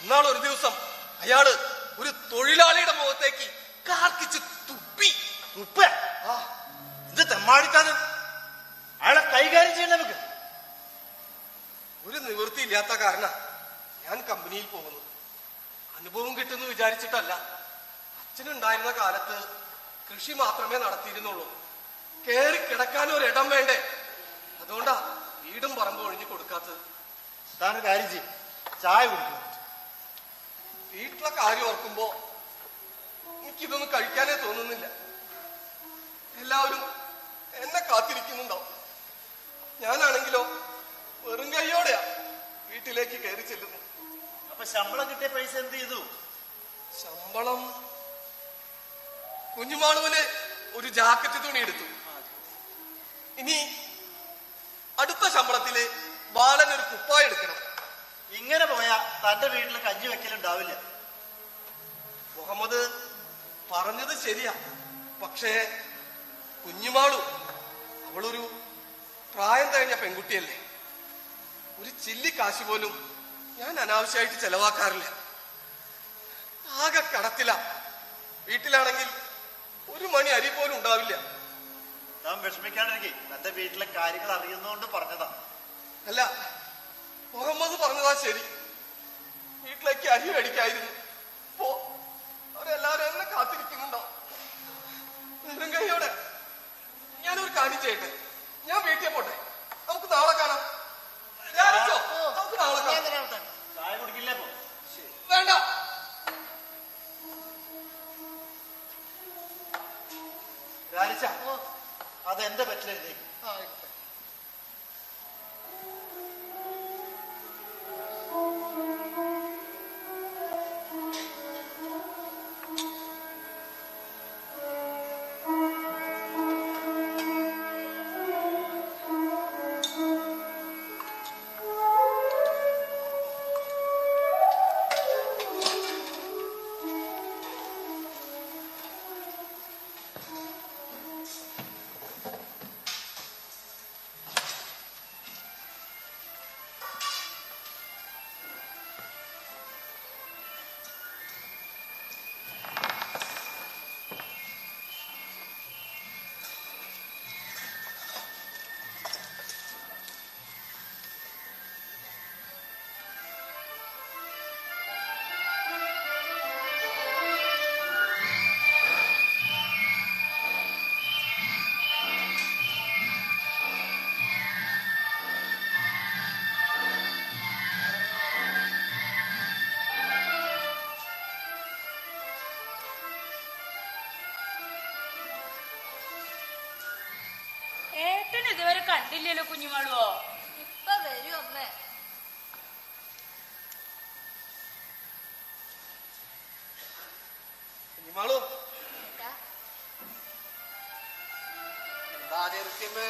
Speaker 3: ഇന്നാൾ ഒരു ദിവസം അയാള് ഒരു തൊഴിലാളിയുടെ മുഖത്തേക്ക് കാർക്കിച്ച് തുപ്പി.
Speaker 1: തുപ്പ ഇത് തെമ്മാടിക്കാതെ അയാളെ കൈകാര്യം ചെയ്യണ്ട നമുക്ക്.
Speaker 3: ഒരു നിവൃത്തിയില്ലാത്ത കാരണം ഞാൻ കമ്പനിയിൽ പോകുന്നു. അനുഭവം കിട്ടുന്നു വിചാരിച്ചിട്ടല്ല. അച്ഛനുണ്ടായിരുന്ന കാലത്ത് കൃഷി മാത്രമേ നടത്തിയിരുന്നുള്ളൂ. കേറി കിടക്കാൻ ഒരിടം വേണ്ടേ? അതുകൊണ്ടാ വീടും പറമ്പും ഒഴിഞ്ഞു കൊടുക്കാത്തത്.
Speaker 1: താൻ കാര്യം ചെയ്യും, ചായ കുടിക്കും.
Speaker 3: വീട്ടിലെ കാര്യം ഓർക്കുമ്പോ എനിക്കിതൊന്നും കഴിക്കാനേ തോന്നുന്നില്ല. എല്ലാവരും എന്നെ കാത്തിരിക്കുന്നുണ്ടാവും. ഞാനാണെങ്കിലോ വെറും കൈയോടെയാ വീട്ടിലേക്ക് കയറി ചെല്ലുന്നു.
Speaker 1: അപ്പൊ ശമ്പളം കിട്ടിയ പൈസ എന്ത് ചെയ്തു?
Speaker 3: ശമ്പളം കുഞ്ഞുമാളുവിന് ഒരു ജാക്കറ്റ് തുണി എടുത്തു. ഇനി അടുത്ത ശമ്പളത്തില് ബാലനൊരു കുപ്പായ എടുക്കണം.
Speaker 1: ഇങ്ങനെ പോയാ തന്റെ വീട്ടിൽ കഞ്ഞി വെക്കലുണ്ടാവില്ല.
Speaker 3: മുഹമ്മദ് പറഞ്ഞത് ശരിയാ. പക്ഷേ കുഞ്ഞുമാളു അവളൊരു പ്രായം കഴിഞ്ഞ പെൺകുട്ടിയല്ലേ. ഒരു ചില്ലി കാശ് പോലും ഞാൻ അനാവശ്യമായിട്ട് ചെലവാക്കാറില്ല. ആകെ കടത്തില. വീട്ടിലാണെങ്കിൽ 1 മണി അരി പോലും ഉണ്ടാവില്ല.
Speaker 1: താൻ വിഷമിക്കാണ്ടിരിക്കെ, തന്റെ വീട്ടിലെ കാര്യങ്ങൾ അറിയുന്നോണ്ട് പറഞ്ഞതാ.
Speaker 3: അല്ല, മുഹമ്മദ് പറഞ്ഞതാ ശരി. വീട്ടിലേക്ക് അരി മേടിക്കായിരുന്നു. പോ, അവരെല്ലാരും എന്നെ കാത്തിരിക്കുന്നുണ്ടോ? വെറും കൈയോടെ ഞാനൊരു കാര്യം ചെയ്യട്ടെ. ഞാൻ വീട്ടിൽ പോട്ടെ. നമുക്ക് നാളെ കാണാം. നമുക്ക് നാളെ കാണാം.
Speaker 1: ചായ കുടിക്കില്ലേ? പോ.
Speaker 3: വേണ്ട.
Speaker 1: രാജിച്ച അതെന്റെ പറ്റിലേക്ക്.
Speaker 8: ഏട്ടൻ ഇതുവരെ കണ്ടില്ലല്ലോ കുഞ്ഞുമാളുവോ?
Speaker 10: ഇപ്പൊ വരും അമ്മേ.
Speaker 3: കുഞ്ഞുമാളു എന്താ ചെറുക്കമ്മേ?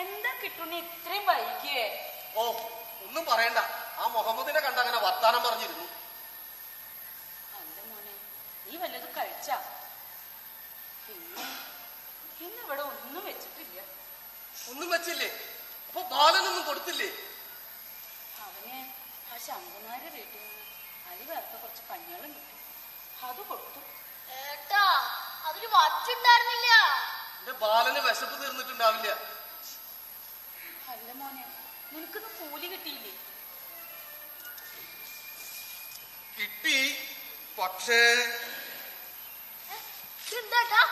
Speaker 8: എന്താ കിട്ടുണ്ണി ഇത്രയും വൈകിയേ?
Speaker 3: ഓ, ഒന്നും പറയണ്ട. ആ മുഹമ്മദിനെ കണ്ട അങ്ങനെ വർത്താനം പറഞ്ഞിരുന്നു.
Speaker 8: അല്ല മോനെ, നീ വല്ലതും കഴിച്ചാ? ഇന്നിവിടെ ഒന്നും വെച്ചിട്ടില്ല.
Speaker 3: ഒന്നും വെച്ചില്ലേ? അപ്പൊ ബാലനൊന്നും കൊടുത്തില്ലേ?
Speaker 8: അവന് ആ ശങ്കനാരുടെ വീട്ടിൽ നിന്ന് അരി വറുത്ത കുറച്ച് കഞ്ഞികളും കിട്ടി, അത് കൊടുത്തു.
Speaker 7: ഏട്ടാ അതിന് വച്ചുണ്ടായിരുന്നില്ല.
Speaker 3: എന്റെ ബാലന് വിശപ്പ് തീർന്നിട്ടുണ്ടാവില്ല.
Speaker 8: അല്ല മോനെ, നിനക്കൊന്ന് കൂലി കിട്ടിയില്ലേ?
Speaker 3: കിട്ടി, പക്ഷേ
Speaker 7: എന്താട്ടാ?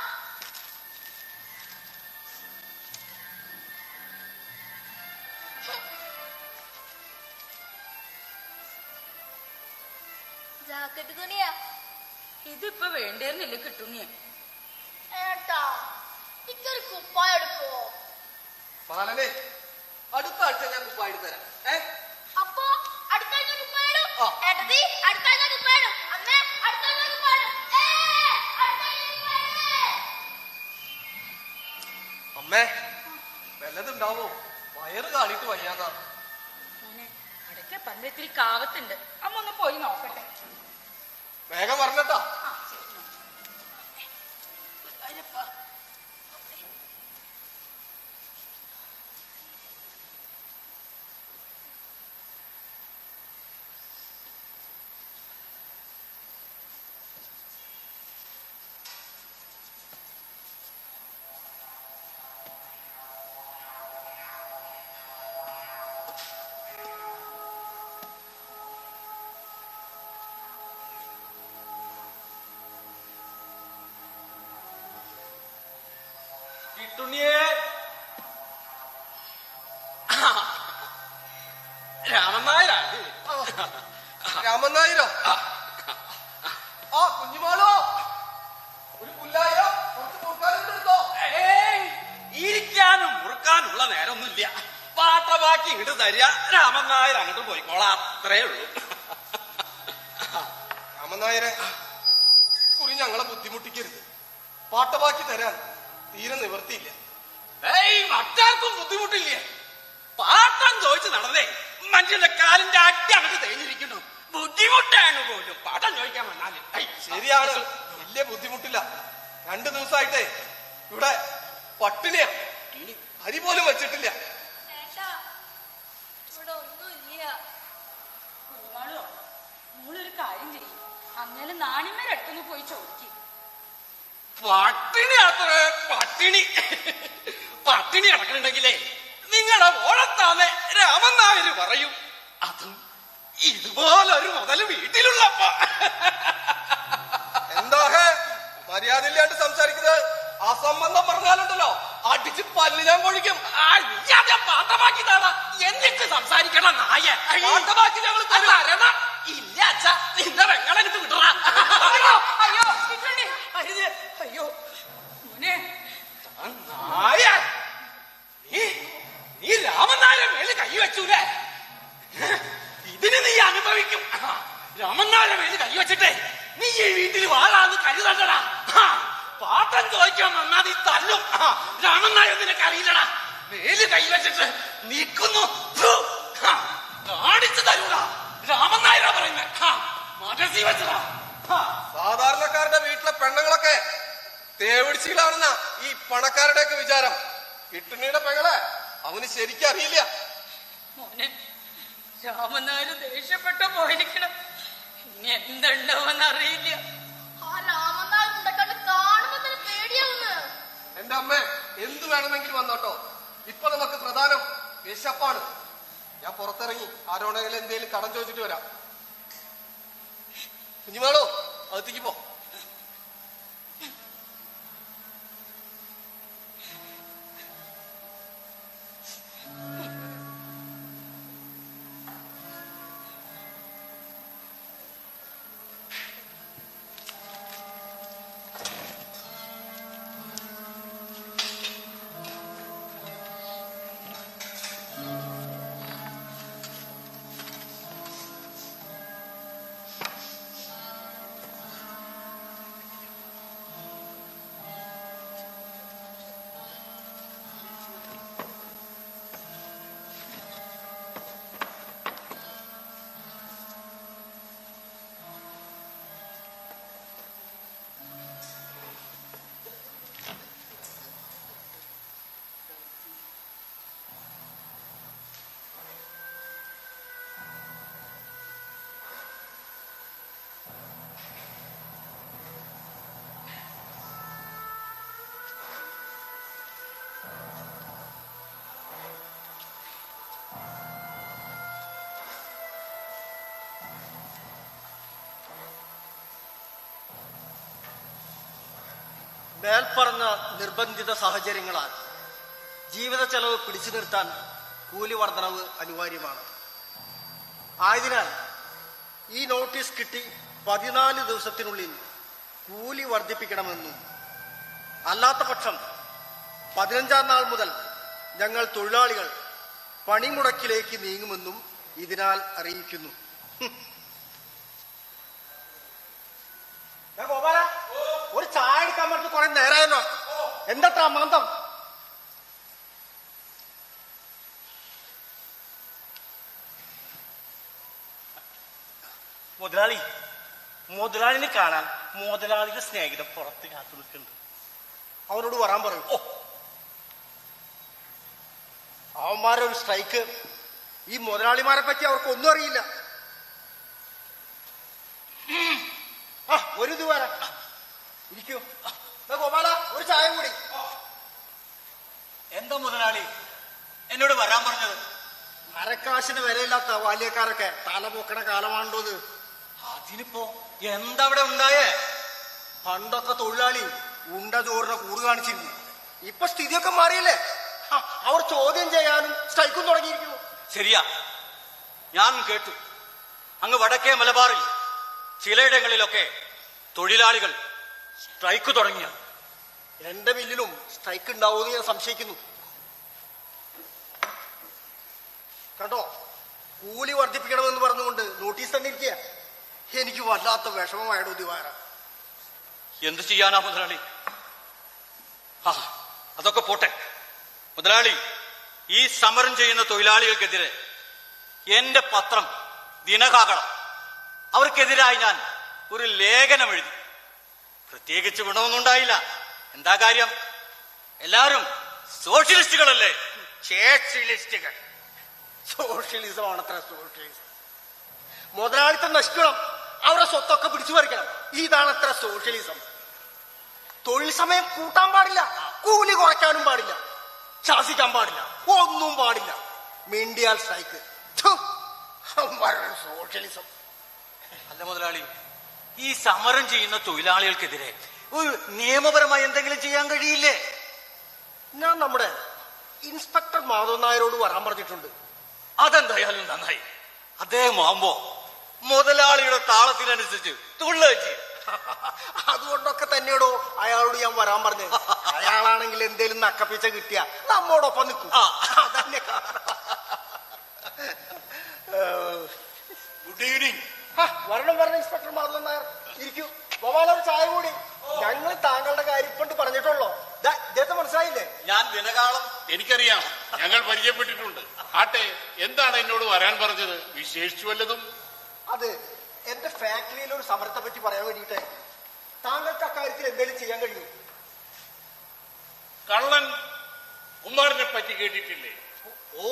Speaker 7: ജാക്കറ്റ് തുണിയാ.
Speaker 8: ഇതിപ്പോ വേണ്ടേന്നില്ല, കിട്ടുന്നേ.
Speaker 7: ഏട്ടാ ഇക്കൊരു കുപ്പായ എടുക്കുവോ?
Speaker 3: ബാലനെ അടുത്ത ആഴ്ച ഞാൻ കുപ്പായി തരാം.
Speaker 7: അപ്പൊ അടുത്ത ആഴ്ച കുപ്പായിടും.
Speaker 3: ആ.
Speaker 7: ഏട്ടത്തി അടുത്ത ആഴ്ച കുപ്പായിടും. അമ്മേ അടുത്ത ആഴ്ച കുപ്പായിടും. അടുത്ത ആഴ്ച കുപ്പായിടും.
Speaker 3: അമ്മേ വല്ലതുണ്ടാവോ? വയറ് കാണിട്ട് വയ്യാന്നാ.
Speaker 8: മോനെ, അടയ്ക്ക പന്തത്തിരി കാവത്തുണ്ട്, അമ്മ ഒന്ന് പോയി നോക്കട്ടെ.
Speaker 3: വേഗം പറഞ്ഞട്ടാ.
Speaker 8: ആ ശരി മോനെ. അയ്യപ്പാ.
Speaker 9: കിട്ടുണ്ണിയേ, രാമൻ നായരാണ്.
Speaker 3: രാമൻ നായരോ? ആ കുഞ്ഞുമാളോ, ഒരു പുല്ലായോ കുറച്ച് മുറുക്കാനും എടുത്തോ.
Speaker 9: ഇരിക്കാനും മുറുക്കാനുള്ള നേരമൊന്നുമില്ല. പാട്ട ബാക്കി ഇങ്ങോട്ട് തരിക, രാമൻ നായർ അങ്ങോട്ട് പോയിക്കോളാം, അത്രേ ഉള്ളൂ.
Speaker 3: രാമൻ നായരെ കുറി ഞങ്ങളെ ബുദ്ധിമുട്ടിക്കരുത്. പാട്ടബാക്കി തരാൻ തീരെ നിവർത്തിയില്ല.
Speaker 9: മറ്റാർക്കും ബുദ്ധിമുട്ടില്ലേ? പാട്ടം ചോദിച്ച് നടന്നേ മനുഷ്യന്റെ കാലിന്റെ അടി അങ്ങോട്ട് തേഞ്ഞിരിക്കുന്നു. ബുദ്ധിമുട്ടാണ് പോലും പാട്ടം ചോദിക്കാൻ വന്നാല്.
Speaker 3: ശരിയാണ്, വലിയ ബുദ്ധിമുട്ടില്ല. 2 ദിവസമായിട്ടേ ഇവിടെ പട്ടിണിയാ, അരി പോലും വെച്ചിട്ടില്ല.
Speaker 10: ഏട്ടാ ഇവിടെ ഒന്നുമില്ല.
Speaker 8: കുഞ്ഞുമാളോ, മോളൊരു കാര്യം ചെയ്യും, അങ്ങനെ നാണിമേരടുത്തൊന്ന് പോയി ചോദിക്കും.
Speaker 9: പട്ടിണി അത്രേ പട്ടിണി. പട്ടിണി കിടക്കണുണ്ടെങ്കിലേ നിങ്ങളുടെ ഓളത്താന്നെ രാമൻ നായര് പറയും. അതും ഇതുപോലൊരു മുതല് വീട്ടിലുള്ളപ്പ.
Speaker 3: എന്താ മര്യാദ ഇല്ലാണ്ട് സംസാരിക്കുന്നത്? അസംബന്ധം പറഞ്ഞാലുണ്ടല്ലോ അടിച്ച് പല്ല് ഞാൻ കൊഴിക്കും.
Speaker 9: പാട്ടമാക്കി താടാ, എന്നിട്ട് സംസാരിക്കണം നായ.
Speaker 3: പാട്ടബാക്കി ഞങ്ങൾ
Speaker 9: തരണം. ഇല്ല അച്ഛാ, നിന്റെ വെങ്ങളെടുത്ത് വിടറ.
Speaker 8: അയ്യോ കിട്ടണേ, അരുത്. അയ്യോ മോനെ,
Speaker 9: നായ, നീ രാമൻ നായരെ മേല് കൈ വെച്ചൂലേ? ഇതിന് നീ അനുഭവിക്കും. രാമൻ നായരെ മേല് കൈ വെച്ചിട്ടേ നീ ഈ വീട്ടിൽ വാഴാന്ന് കരുതണ്ടടാ. പാട്ടം ചോദിക്കാൻ വന്നാ നീ തല്ലും. രാമൻ നായർ നിനക്ക് അറിയില്ലടാ. മേല് കൈ വെച്ചിട്ട് നിൽക്കുന്നു. കാണിച്ചു തരൂടാ. രാമൻ നായരാ പറയുന്നത്. മനസ്സിൽ വെച്ചടാ.
Speaker 3: സാധാരണക്കാരുടെ വീട്ടിലെ പെണ്ണുങ്ങളൊക്കെ തേവിടിച്ചികളാണെന്ന ഈ പണക്കാരുടെയൊക്കെ വിചാരം. കിട്ടുണ്ണിയുടെ പെങ്ങളെ അവന് ശരിക്കും അറിയില്ല.
Speaker 8: മോനെ, രാമനാര് ദേഷ്യപ്പെട്ട പോയിരിക്കണം. ഇനി എന്തുണ്ടാവെന്ന് അറിയില്ല.
Speaker 7: ആ രാമനാൾ ഉണ്ടക്കണ്ട് കാണുമ്പോ തന്നെ പേടിയാവുന്നു.
Speaker 3: എന്റെ അമ്മ എന്ത് വേണമെങ്കിലും വന്നോട്ടോ. ഇപ്പൊ നമുക്ക് പ്രധാനം വിശപ്പാണ്. ഞാൻ പുറത്തിറങ്ങി ആരോടെങ്കിലും എന്തെങ്കിലും കടം ചോദിച്ചിട്ട് വരാം. കുഞ്ഞുമാളോ, അകത്തേക്ക് പോ.
Speaker 2: മേൽപ്പറഞ്ഞ നിർബന്ധിത സാഹചര്യങ്ങളാൽ ജീവിത ചെലവ് പിടിച്ചു നിർത്താൻ കൂലി വർധനവ് അനിവാര്യമാണ്. ആയതിനാൽ ഈ നോട്ടീസ് കിട്ടി 14 ദിവസത്തിനുള്ളിൽ കൂലി വർദ്ധിപ്പിക്കണമെന്നും അല്ലാത്ത പക്ഷം 15-ാം നാൾ മുതൽ ഞങ്ങൾ തൊഴിലാളികൾ പണിമുടക്കിലേക്ക് നീങ്ങുമെന്നും ഇതിനാൽ അറിയിക്കുന്നു. ഗോപാല, ഒരു ചായ എടുക്കാൻ പറഞ്ഞിട്ട് കുറെ നേരമായല്ലോ. എന്താ മാന്തം?
Speaker 11: മുതലാളിനെ കാണാൻ മുതലാളിയുടെ സ്നേഹിതൻ പുറത്ത് കാത്തു നിൽക്കുന്നുണ്ട്.
Speaker 2: അവനോട് വരാൻ പറയും. അവന്മാരെ ഒരു സ്ട്രൈക്ക്. ഈ മുതലാളിമാരെ പറ്റി അവർക്കൊന്നും അറിയില്ല. ഒരു ഇത് വരാം. ഇരിക്കൂ ഗോപാല, ഒരു ചായ കൂടി.
Speaker 5: എന്താ മുതലാളി എന്നോട് വരാൻ പറഞ്ഞത്?
Speaker 2: അരക്കാശിന് വിലയില്ലാത്ത ബാല്യക്കാരൊക്കെ തലപൊക്കണ കാലമാണ്ടോത്.
Speaker 5: അതിനിപ്പോ എന്താ അവിടെ ഉണ്ടായേ?
Speaker 2: പണ്ടൊക്കെ തൊഴിലാളി ഉണ്ട ചോറിനെ കൂറ് കാണിച്ചിരുന്നു. ഇപ്പൊ സ്ഥിതിയൊക്കെ മാറിയില്ലേ? അവർ ചോദ്യം ചെയ്യാനും സ്ട്രൈക്കും തുടങ്ങിയിരിക്കുന്നു.
Speaker 5: ശരിയാ, ഞാൻ കേട്ടു. അങ്ങ് വടക്കേ മലബാറിൽ ചിലയിടങ്ങളിലൊക്കെ തൊഴിലാളികൾ സ്ട്രൈക്ക് തുടങ്ങിയ.
Speaker 2: എന്റെ മില്ലിലും സ്ട്രൈക്ക് ഉണ്ടാവുമെന്ന് ഞാൻ സംശയിക്കുന്നു. കണ്ടോ, കൂലി വർദ്ധിപ്പിക്കണമെന്ന് പറഞ്ഞുകൊണ്ട് നോട്ടീസ് തന്നിരിക്കുക. എനിക്ക് വല്ലാത്ത വിഷമമായിടോ ദിവാര.
Speaker 5: എന്ത് ചെയ്യാനാ മുതലാളി? അതൊക്കെ പോട്ടെ മുതലാളി. ഈ സമരം ചെയ്യുന്ന തൊഴിലാളികൾക്കെതിരെ എന്റെ പത്രം ദിനകാകളം, അവർക്കെതിരായി ഞാൻ ഒരു ലേഖനം എഴുതി. പ്രത്യേകിച്ച് ഗുണമൊന്നുണ്ടായില്ല. എന്താ കാര്യം? എല്ലാരും സോഷ്യലിസ്റ്റുകളല്ലേ?
Speaker 2: സോഷ്യലിസ്റ്റുകൾ. Socialism ആണത്ര socialism. മുതലാളിത്തം നശിക്കണം, അവരുടെ സ്വത്തൊക്കെ പിടിച്ചു പറിക്കണം. ഇതാണത്ര സോഷ്യലിസം. തൊഴിൽ സമയം കൂട്ടാൻ പാടില്ല, കൂലി കുറയ്ക്കാനും പാടില്ല, ശാസിക്കാൻ പാടില്ല, ഒന്നും പാടില്ല. മിണ്ടിയാൽ സ്ട്രൈക്ക്. സോഷ്യലിസം.
Speaker 5: അല്ല മുതലാളി, ഈ സമരം ചെയ്യുന്ന തൊഴിലാളികൾക്കെതിരെ ഒരു നിയമപരമായി എന്തെങ്കിലും ചെയ്യാൻ കഴിയില്ലേ?
Speaker 2: ഞാൻ നമ്മുടെ ഇൻസ്പെക്ടർ മാധവൻ നായരോട് വരാൻ പറഞ്ഞിട്ടുണ്ട്.
Speaker 5: അതെന്തായാലും നന്നായി. അദ്ദേഹം ആവുമ്പോ മുതലാളിയുടെ താളത്തിനനുസരിച്ച് തുള്ളി.
Speaker 2: അതുകൊണ്ടൊക്കെ തന്നെയോടോ അയാളോട് ഞാൻ വരാൻ പറഞ്ഞത്. അയാളാണെങ്കിൽ എന്തേലും നക്കപ്പിച്ച കിട്ടിയ നമ്മോടൊപ്പം നിൽക്കും. അതന്നെ.
Speaker 9: Good evening.
Speaker 2: വരണം ഇൻസ്പെക്ടർ മാധവൻ നായർ. ഇരിക്കൂ. ഗോപാലൊരു ചായ കൂടി. ഞങ്ങൾ താങ്കളുടെ കാര്യം ഇപ്പണ്ട് പറഞ്ഞിട്ടുള്ളോ? ഇദ്ദേഹത്തെ മനസ്സിലായില്ലേ?
Speaker 5: ഞാൻ ദിനകാളം.
Speaker 9: എനിക്കറിയാം, ഞങ്ങൾ പരിചയപ്പെട്ടിട്ടുണ്ട്. ആട്ടെ, എന്താണ് എന്നോട് വരാൻ പറഞ്ഞത്? വിശേഷിച്ചു വല്ലതും?
Speaker 2: അത് എന്റെ ഫാക്ടറിയിലെ ഒരു സമരത്തെ പറ്റി പറയാൻ വേണ്ടിയിട്ട്. താങ്കൾക്ക് അക്കാര്യത്തിൽ എന്തെങ്കിലും ചെയ്യാൻ കഴിയും?
Speaker 9: കള്ളൻ കുമാരനെ പറ്റി കേട്ടിട്ടില്ലേ?
Speaker 5: ഓ,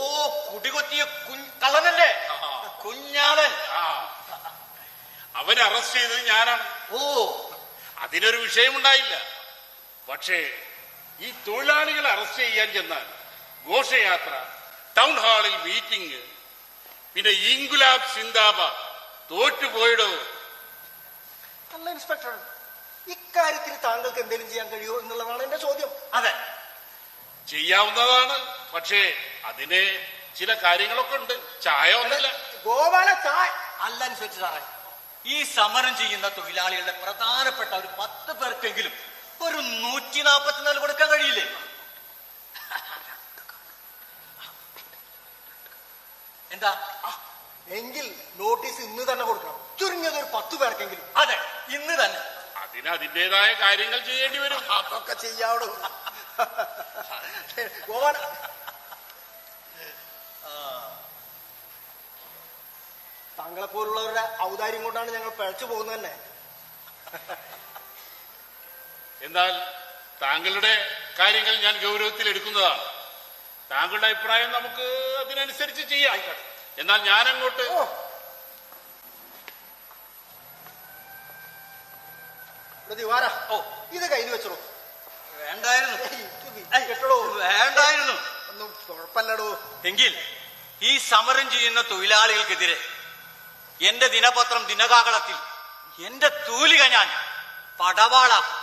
Speaker 5: കുടികൊത്തിയ കള്ളനല്ലേ? കുഞ്ഞാളൻ.
Speaker 9: അവനെ അറസ്റ്റ് ചെയ്തത് ഞാനാണ്.
Speaker 5: ഓ,
Speaker 9: അതിനൊരു വിഷയമുണ്ടായില്ല. പക്ഷേ ഈ തൊഴിലാളികളെ അറസ്റ്റ് ചെയ്യാൻ ചെന്നാൽ ഘോഷയാത്ര, ടൗൺ ഹാളിൽ മീറ്റിംഗ്, പിന്നെ ഇൻകുലാബ് സിന്ദാബാദ്. തോറ്റുപോയിടോ.
Speaker 2: അല്ല ഇൻസ്പെക്ടർ, ഇക്കാര്യത്തിൽ താങ്കൾക്ക് എന്തെങ്കിലും ചെയ്യാൻ കഴിയുമോ എന്നുള്ളതാണ് എന്റെ ചോദ്യം.
Speaker 5: അതെ,
Speaker 9: ചെയ്യാവുന്നതാണ്. പക്ഷേ അതിന് ചില കാര്യങ്ങളൊക്കെ ഉണ്ട്. ചായ ഒന്നുമില്ല.
Speaker 2: ഗോപാല ചായ
Speaker 5: അല്ല അനുസരിച്ച് സാറേ, ഈ സമരം ചെയ്യുന്ന തൊഴിലാളികളുടെ പ്രധാനപ്പെട്ട ഒരു 10 പേർക്കെങ്കിലും ഒരു 144 കൊടുക്കാൻ കഴിയില്ലേ? എന്താ?
Speaker 2: എങ്കിൽ നോട്ടീസ് ഇന്ന് തന്നെ കൊടുക്കണം. ചുരുങ്ങിയത് ഒരു 10 പേർക്കെങ്കിലും.
Speaker 5: അതെ, ഇന്ന് തന്നെ.
Speaker 9: അതിന് അതിൻ്റെതായ കാര്യങ്ങൾ ചെയ്യേണ്ടി വരും.
Speaker 2: അതൊക്കെ ചെയ്യാവൂ. ഗോപാല, താങ്കളെ പോലുള്ളവരുടെ ഔദാര്യം കൊണ്ടാണ് ഞങ്ങൾ പിഴച്ചു പോകുന്നത് തന്നെ.
Speaker 9: എന്നാൽ താങ്കളുടെ കാര്യങ്ങൾ ഞാൻ ഗൗരവത്തിൽ എടുക്കുന്നതാണ്. താങ്കളുടെ അഭിപ്രായം നമുക്ക് അതിനനുസരിച്ച് ചെയ്യാം. എന്നാൽ ഞാൻ അങ്ങോട്ട്
Speaker 2: ദിവാര, ഇത് കയ്യിൽ വെച്ചോ.
Speaker 5: വേണ്ടായിരുന്നു.
Speaker 2: കേട്ടോ,
Speaker 5: വേണ്ടായിരുന്നു.
Speaker 2: ഒന്നും കുഴപ്പമില്ലടോ.
Speaker 5: എങ്കിൽ ഈ സമരം ചെയ്യുന്ന തൊഴിലാളികൾക്കെതിരെ എന്റെ ദിനപത്രം ദിനകാകളത്തിൽ എന്റെ തൂലിക ഞാൻ പടവാളാക്കും.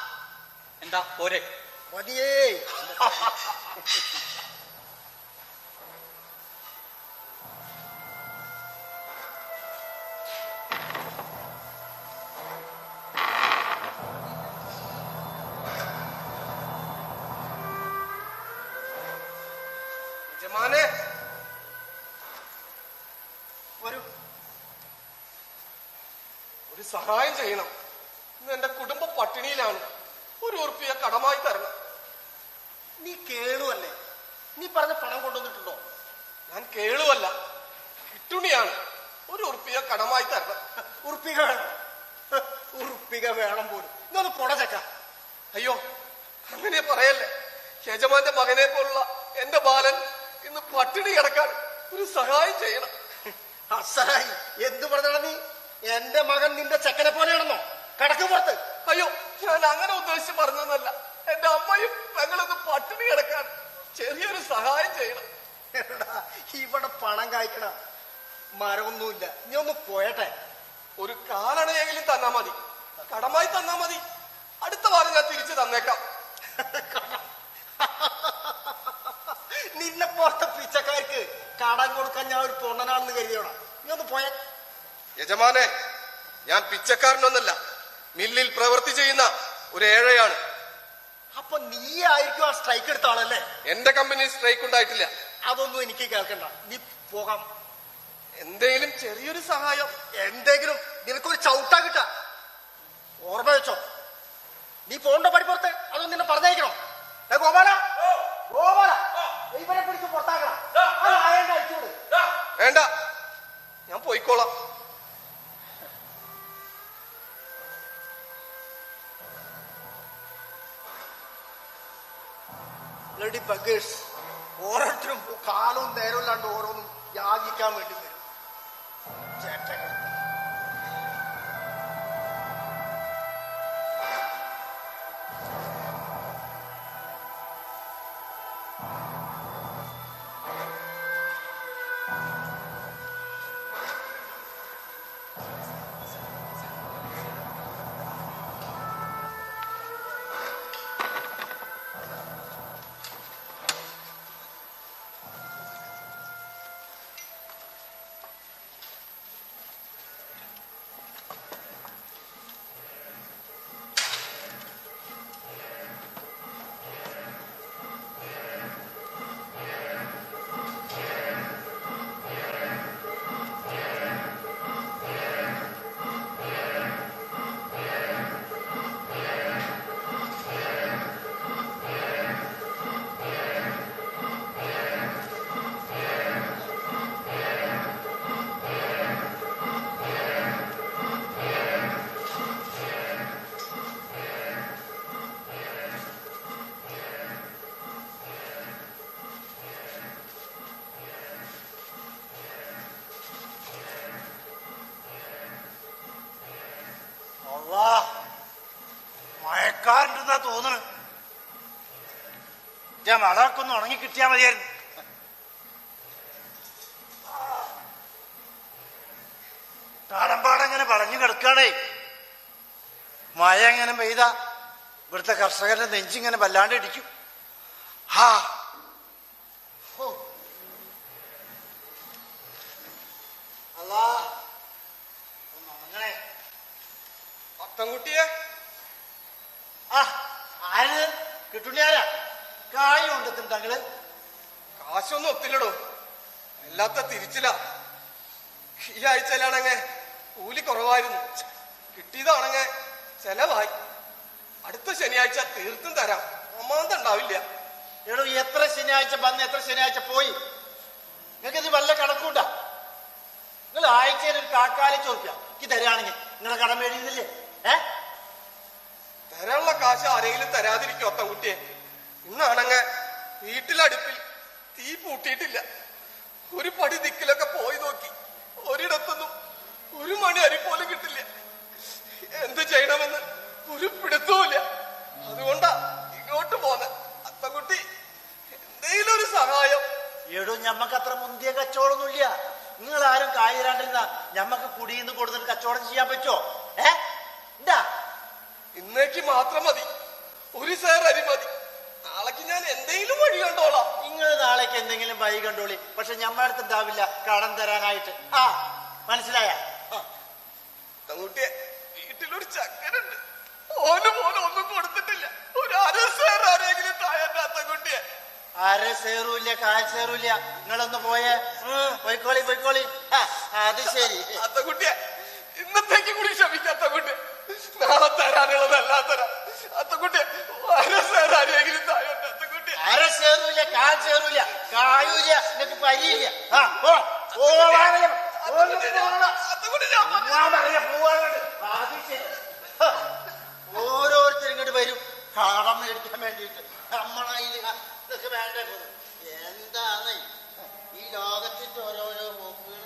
Speaker 5: എന്താ പോരെ?
Speaker 2: മതിയേ.
Speaker 3: യജമാനെ ഒരു സഹായം ചെയ്യണം. ഇന്ന് എന്റെ കുടുംബം പട്ടിണിയിലാണ്. ₹1 കടമായി തരണം.
Speaker 2: നീ കേളുവല്ലേ? നീ പറഞ്ഞ പണം കൊണ്ടുവന്നിട്ടുണ്ടോ?
Speaker 3: ഞാൻ കേളുവല്ല, കിട്ടുണിയാണ്. ₹1 കടമായി തരണം.
Speaker 2: ഉറുപ്പിക വേണം? ഉറുപ്പിക വേണം പോലും. ഇതൊന്ന് പൊടച്ചക്ക.
Speaker 3: അയ്യോ, അങ്ങനെ പറയല്ലേ. യജമാന്റെ മകനെ പോലുള്ള എന്റെ ബാലൻ ഇന്ന് പട്ടിണി കിടക്കാൻ ഒരു സഹായം ചെയ്യണം.
Speaker 2: അസഹായി എന്ത് പറഞ്ഞാ നീ? എന്റെ മകൻ നിന്റെ ചെക്കനെ പോലെയാണെന്നോ? കടക്ക് പുറത്ത്.
Speaker 3: അയ്യോ, ഞാൻ അങ്ങനെ ഉദ്ദേശിച്ച് പറഞ്ഞതല്ല. എന്റെ അമ്മയും ഞങ്ങളൊന്ന് പട്ടിണി കിടക്കാൻ ചെറിയൊരു സഹായം ചെയ്യണം.
Speaker 2: ഇവിടെ പണം കായ്ക്കണ മരമൊന്നുമില്ല. നീ ഒന്ന് പോയട്ടെ.
Speaker 3: ഒരു കാലണയെങ്കിലും തന്നാ മതി. കടമായി തന്നാ മതി. അടുത്ത വാരം ഞാൻ തിരിച്ചു തന്നേക്കാം.
Speaker 2: നിന്നെ പോലത്തെ പിച്ചക്കാർക്ക് കടം കൊടുക്കാൻ ഞാൻ ഒരു പൊണ്ണനാണെന്ന് കരുതിയോണം. നീ ഒന്ന് പോയ.
Speaker 3: യജമാനെ, ഞാൻ പിച്ചക്കാരനൊന്നല്ല, മില്ലിൽ പ്രവൃത്തി ചെയ്യുന്ന ഒരു ഏഴയാണ്.
Speaker 2: അപ്പൊ നീ ആയിരിക്കും ആ സ്ട്രൈക്ക് എടുത്ത ആളല്ലേ?
Speaker 3: എന്റെ കമ്പനി സ്ട്രൈക്ക് ഉണ്ടായിട്ടില്ല.
Speaker 2: അതൊന്നും എനിക്ക് കേൾക്കണ്ട. നീ പോകാം.
Speaker 3: എന്തെങ്കിലും ചെറിയൊരു സഹായം.
Speaker 2: എന്തെങ്കിലും നിനക്കൊരു ചവിട്ടാ കിട്ട. ഓർമ്മ വെച്ചോ. നീ പോണ്ട പടി പുറത്ത്. അതൊന്നും നിന്നെ പറഞ്ഞേക്കണോ? ഗോപാല, ഗോപാല, ഇവരെ പിടിച്ച് പുറത്താക്കണം. അയച്ചോട്.
Speaker 3: വേണ്ട, ഞാൻ പോയിക്കോളാം.
Speaker 2: Bloody buggers. ഓരോരുത്തരും കാലവും നേരവും ഇല്ലാണ്ട് ഓരോന്നും യാചിക്കാൻ വേണ്ടി വരും. ചേട്ടകൾ. മഴക്കാറുണ്ടെന്നാ തോന്നണ്. ഞാൻ മഴയൊക്കെ ഒന്ന് ഉണങ്ങി കിട്ടിയാ മതിയായിരുന്നു. താടമ്പാടങ്ങനെ വളഞ്ഞു കിടക്കാണേ. മഴ എങ്ങനെ പെയ്ത ഇവിടുത്തെ കർഷകരുടെ നെഞ്ചിങ്ങനെ വല്ലാണ്ട് ഇടിക്കും. അങ്ങനെ
Speaker 3: അത്തൻകുട്ടിയെ
Speaker 2: ആര് കിട്ടുണ്ണിയാരാ? കായ് കൊണ്ടെത്തും തങ്ങള്.
Speaker 3: കാശൊന്നും ഒത്തില്ലടോ, അല്ലാത്ത തിരിച്ചില്ല. ഈ ആഴ്ചയിലാണെങ്കിൽ കൂലി കുറവായിരുന്നു. കിട്ടിയതാണെങ്കിൽ ചെലവായി. അടുത്ത ശനിയാഴ്ച തീർത്തും തരാം. അമ്മാന്തം ഉണ്ടാവില്ല.
Speaker 2: എടോ, എത്ര ശനിയാഴ്ച വന്ന് എത്ര ശനിയാഴ്ച പോയി? നിങ്ങൾക്ക് ഇത് വല്ല കണക്കൂട്ടാ? നിങ്ങൾ ആഴ്ചയിൽ ഒരു കാക്കാലി ചോദിക്കാം. എനിക്ക് തരാണെങ്കിൽ നിങ്ങളെ കടം മേടിക്കുന്നില്ലേ?
Speaker 3: തരാനുള്ള കാശ് ആരെങ്കിലും തരാതിരിക്കും അത്തൻകുട്ടിയെ. ഇന്നാണെങ്കിൽ വീട്ടിലടുപ്പിൽ തീ പൂട്ടിയിട്ടില്ല. ഒരു പടി ദിക്കിലൊക്കെ പോയി നോക്കി, ഒരിടത്തൊന്നും ഒരു മണി അരി പോലും കിട്ടില്ല. എന്ത് ചെയ്യണമെന്ന് ഒരു പിടുത്തവുമില്ല. അതുകൊണ്ടാ ഇങ്ങോട്ട് പോന്നെ. അത്തൻകുട്ടി, എന്തെങ്കിലും ഒരു സഹായം.
Speaker 2: എടോ, ഞമ്മക്ക് അത്ര മുന്തിയ കച്ചവടമൊന്നുമില്ല.
Speaker 11: നിങ്ങൾ ആരും കായിരാണ്ടിരുന്ന ഞമ്മക്ക് കുടിയിന്ന് കൊടുത്തിട്ട് കച്ചവടം ചെയ്യാൻ പറ്റുമോ? എന്താ
Speaker 3: ഇന്നേക്ക് മാത്രം മതി, ഒരു സേർ അരി മതി. നാളേക്ക് ഞാൻ എന്തെങ്കിലും വഴി കണ്ടോളാം.
Speaker 11: നിങ്ങൾ നാളേക്ക് എന്തെങ്കിലും വഴി കണ്ടോളി, പക്ഷെ ഞമ്മടുത്ത് ഉണ്ടാവില്ല കടം തരാനായിട്ട്. മനസ്സിലായ?
Speaker 3: തങ്ങൂട്ടിയെ, വീട്ടിലൊരു ചക്കനുണ്ട്, ഓന് പോലും ഒന്നും കൊടുത്തിട്ടില്ല. ഒരു അരസേർ ആരെങ്കിലും താഴെ കുട്ടിയെ.
Speaker 11: അര സേറുമില്ല, കാൽ സേറുമില്ല. നിങ്ങളൊന്ന് പോയേ, പോയിക്കോളി. അത് ശരി.
Speaker 3: അത്തക്കുട്ടിയെ, ഇന്നത്തേക്ക് കൂടി ക്ഷമിക്കാത്ത കുട്ടി, നാളെ തരാനുള്ളതെല്ലാം തരാം. അത്തക്കുട്ടിയെ, അരസേരാരെങ്കിലും താഴെ അത്തക്കുട്ടിയെ.
Speaker 11: അര സേറുമില്ല, കാൽ സേറുമില്ല, കായൂല, നിനക്ക് പരിയില്ല. ഓരോരുത്തരും ഇങ്ങോട്ട് വരും കടം മേടിക്കാൻ വേണ്ടിയിട്ട്. നമ്മളതിൽ ഇതൊക്കെ വേണ്ട. എന്താണ് ഈ ലോകത്തിന്റെ ഓരോരോ പോക്കുകൾ?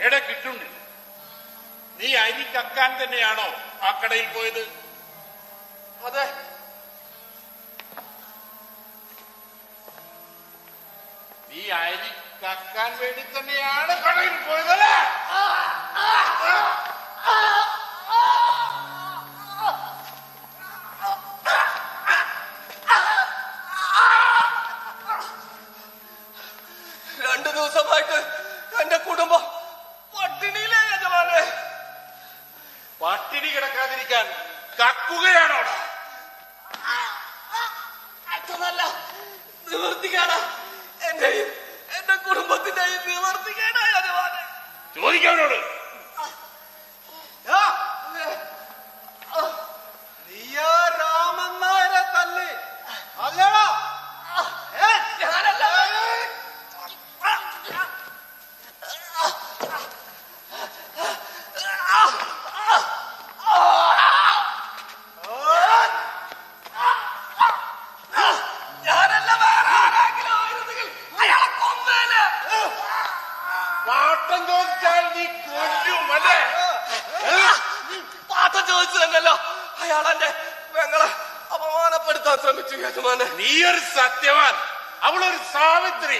Speaker 9: എടാ കിട്ടുണ്ട്, നീ അരി കക്കാൻ തന്നെയാണോ ആ കടയിൽ പോയത്?
Speaker 3: അതെ.
Speaker 9: നീ അരി കക്കാൻ വേണ്ടി തന്നെയാണ് കടയിൽ പോയതല്ലേ?
Speaker 3: രണ്ടു ദിവസമായിട്ട് എന്റെ കുടുംബം പട്ടിണിയിലേ യജമാനെ.
Speaker 9: പട്ടിണി കിടക്കാതിരിക്കാൻ കക്കുകയാണോ?
Speaker 3: അതൊന്നല്ല, നിവർത്തിക്കാനാ. എന്റെയും എന്റെ കുടുംബത്തിന്റെയും നിവർത്തിക്കാനാ യജമാനെ.
Speaker 9: ചോദിക്കാനോട്.
Speaker 2: നീയാ രാമൻ നായരെ തല്ലി അല്ലടാ?
Speaker 3: ഞാനല്ല.
Speaker 9: പാട്ടം ചോദിച്ചാൽ നീ കൊല്ലും അല്ലേ?
Speaker 3: പാട്ടം ചോദിച്ചു തന്നെയല്ലോ അയാൾ എന്റെ പെങ്ങളെ അപമാനപ്പെടുത്താൻ ശ്രമിച്ചു യജമാനെ.
Speaker 9: നീ ഒരു സത്യവാൻ, അവളൊരു സാവിത്രി.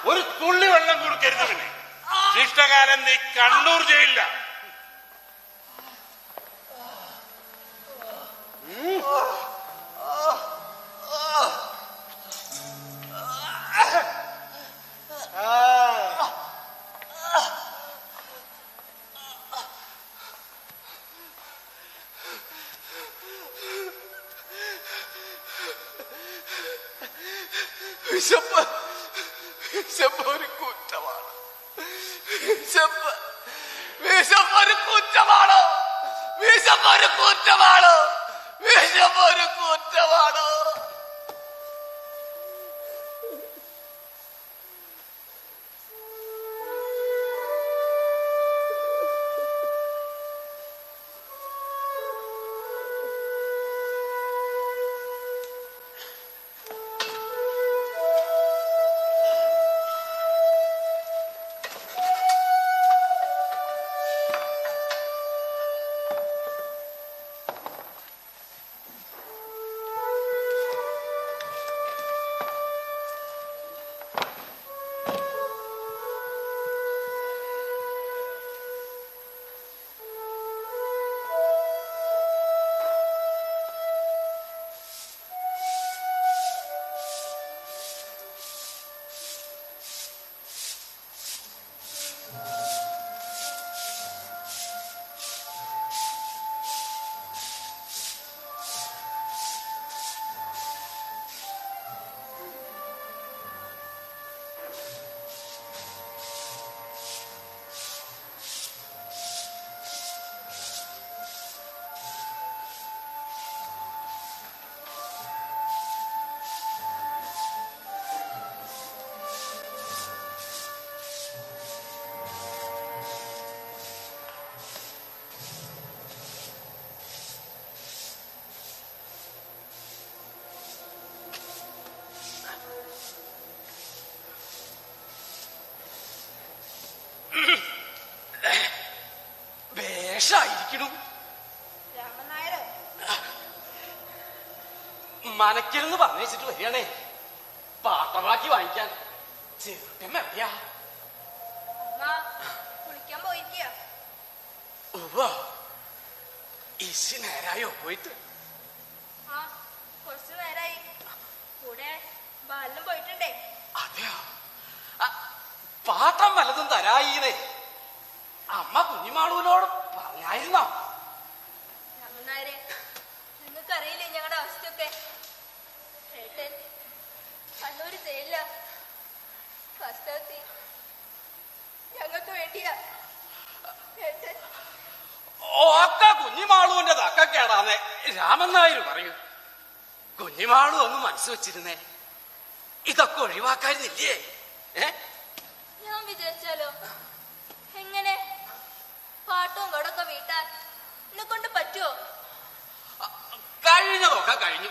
Speaker 9: ഒരു തുള്ളി വെള്ളം കൊടുക്കരുത് പിന്നെ. ശിഷ്ടകാലം നീ കണ്ണൂർ ജയിലില്ല. വിശപ്പ് വിശപ്പ് ഒരു കുറ്റമാണ്. വിശപ്പ് വിശപ്പ് ഒരു കുറ്റമാണോ? വിശപ്പ് ഒരു കുറ്റമാണോ? വിശപ്പ് ഒരു കുറ്റമാണോ? ായിരിക്കണം. മനക്കിലെന്ന് പറഞ്ഞിട്ട് വരികയാണേ പാട്ടമാക്കി വാങ്ങിക്കാൻ. ചെറുക്കൻ എവിടെയാ?
Speaker 10: കുളിക്കാൻ പോയിരിക്കുക.
Speaker 9: ഇശി നേരായോ പോയിട്ട്?
Speaker 10: ആ കുറച്ചു നേരായി. കൂടെ ബാലിനും പോയിട്ടുണ്ടേ.
Speaker 9: അതെയോ? പാട്ടം വല്ലതും തരായിന്നേ അമ്മ കുഞ്ഞിമാളൂനോട് പറഞ്ഞായിരുന്നോ?
Speaker 10: രാമനായരെ, നിങ്ങൾക്കറിയില്ലേ ഞങ്ങളുടെ അവസ്ഥയൊക്കെ? ഏട്ടൻ കണ്ണൂര് ജയിലില്ല. കഷ്ടത്തി ഞങ്ങൾക്ക് വേണ്ടിയാ ഏട്ടൻ.
Speaker 9: ഒക്കെ കുഞ്ഞിമാളുവിന്റെ തക്കക്കേടാന്നേ രാമൻ നായർ പറയൂ. കുഞ്ഞിമാളു ഒന്ന് മനസ്സ് വെച്ചിരുന്നേ ഇതൊക്കെ ഒഴിവാക്കായിരുന്നില്ലേ?
Speaker 10: ഞാൻ വിചാരിച്ചാലോ എങ്ങനെ പാട്ടും കടൊക്കെ വീട്ടാൻ എന്നെ കൊണ്ട് പറ്റുമോ?
Speaker 9: കഴിഞ്ഞതൊക്കെ കഴിഞ്ഞു.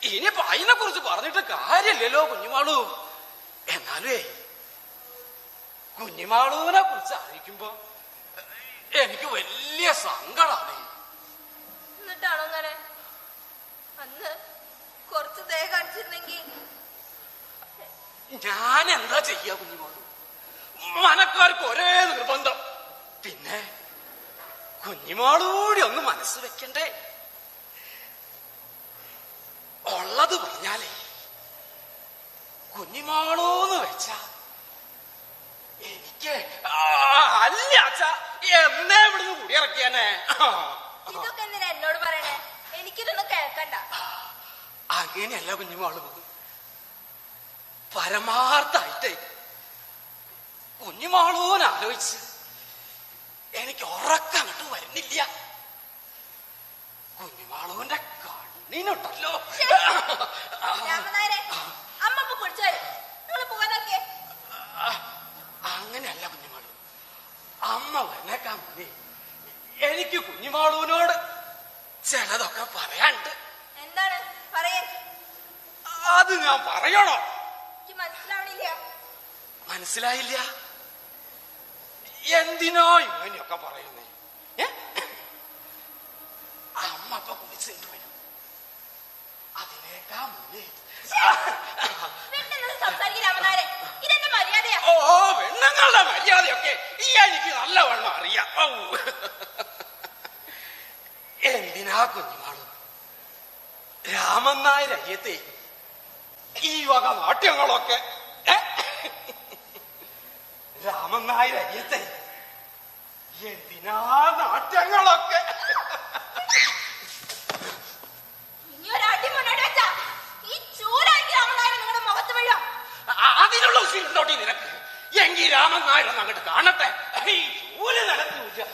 Speaker 9: ഇനിയിപ്പോ അതിനെ കുറിച്ച് പറഞ്ഞിട്ട് കാര്യമില്ലല്ലോ കുഞ്ഞിമാളു. എന്നാലേ കുഞ്ഞിമാളുവിനെ കുറിച്ച് അറിയിക്കുമ്പോ എനിക്ക് വലിയ സങ്കടമാണ്.
Speaker 10: എന്നിട്ടാണോ അങ്ങനെ? അന്ന് കുറച്ച് ദേഹം അടിച്ചിരുന്നെങ്കിൽ
Speaker 9: ഞാൻ എന്താ ചെയ്യാ കുഞ്ഞിമാളു? മനക്കാർക്ക് ഒരേ നിർബന്ധം. പിന്നെ കുഞ്ഞിമാളൂടി ഒന്ന് മനസ്സ് വെക്കണ്ടേ? ഉള്ളത് പറഞ്ഞാലേ കുഞ്ഞിമാളൂന്ന് വെച്ച എനിക്ക് അല്ല അച്ഛ എന്നേ ഇവിടുന്ന് കുടിയിറക്കിയാനെ.
Speaker 10: ഇതൊക്കെ എന്തിനാ എന്നോട് പറയണേ? എനിക്കിതൊന്നും കേൾക്കണ്ട.
Speaker 9: അങ്ങനെയല്ല കുഞ്ഞിമാളു, പരമാർത്ഥായിട്ടേ കുഞ്ഞിമാളൂന്ന് ആലോചിച്ച് എനിക്ക് ഉറക്കങ്ങോട്ട് വരുന്നില്ല. കുഞ്ഞിമാളുവിന്റെ കണ്ണിനുണ്ടല്ലോ.
Speaker 10: രാമനായരെ, അമ്മ ഇപ്പൊ കുളിച്ചു വരും. നിങ്ങൾ പോകാനൊക്കെ.
Speaker 9: അങ്ങനെയല്ല കുഞ്ഞിമാളു, അമ്മ വന്നേക്കാൻ മുന്നേ എനിക്ക് കുഞ്ഞിമാളുവിനോട് ചിലതൊക്കെ പറയാനുണ്ട്.
Speaker 10: എന്താണ് പറയേ?
Speaker 9: അത് ഞാൻ പറയണോ?
Speaker 10: എനിക്ക് മനസ്സിലാവണില്ല.
Speaker 9: മനസ്സിലായില്ല? എന്തിനോ ഇങ്ങനെയൊക്കെ പറയുന്നേ? അമ്മ അപ്പൊ കുളിച്ചിട്ട് വരും. അതിനേക്കാ മുന്നേ
Speaker 10: സംസാരിക്കും രാമനായരെ. ഇതെന്റെ മര്യാദയാ.
Speaker 9: ഓ പെണ്ണുങ്ങളുടെ മര്യാദയൊക്കെ എനിക്ക് നല്ലവണ്ണം അറിയാം. എന്തിനാ കുഞ്ഞുമാളു രാമൻ നായർ അയ്യത്തെ ഈ വക നാട്യങ്ങളൊക്കെ? രാമൻ നായർ അയ്യത്തെ എന്തിനാ നാട്യങ്ങളൊക്കെ?
Speaker 10: ഇനി ഒരു അടി മുന്നോട്ട് വെച്ചാ ഈ ചൂടാക്കി രാമനായർ നിങ്ങളുടെ മുഖത്ത് വീഴും.
Speaker 9: മനസ്സിലുണ്ടോട്ടി നിനക്ക്? എങ്കിൽ രാമൻ നായരൊന്ന് അങ്ങോട്ട് കാണട്ടെ. ജോലി നടക്കൂല.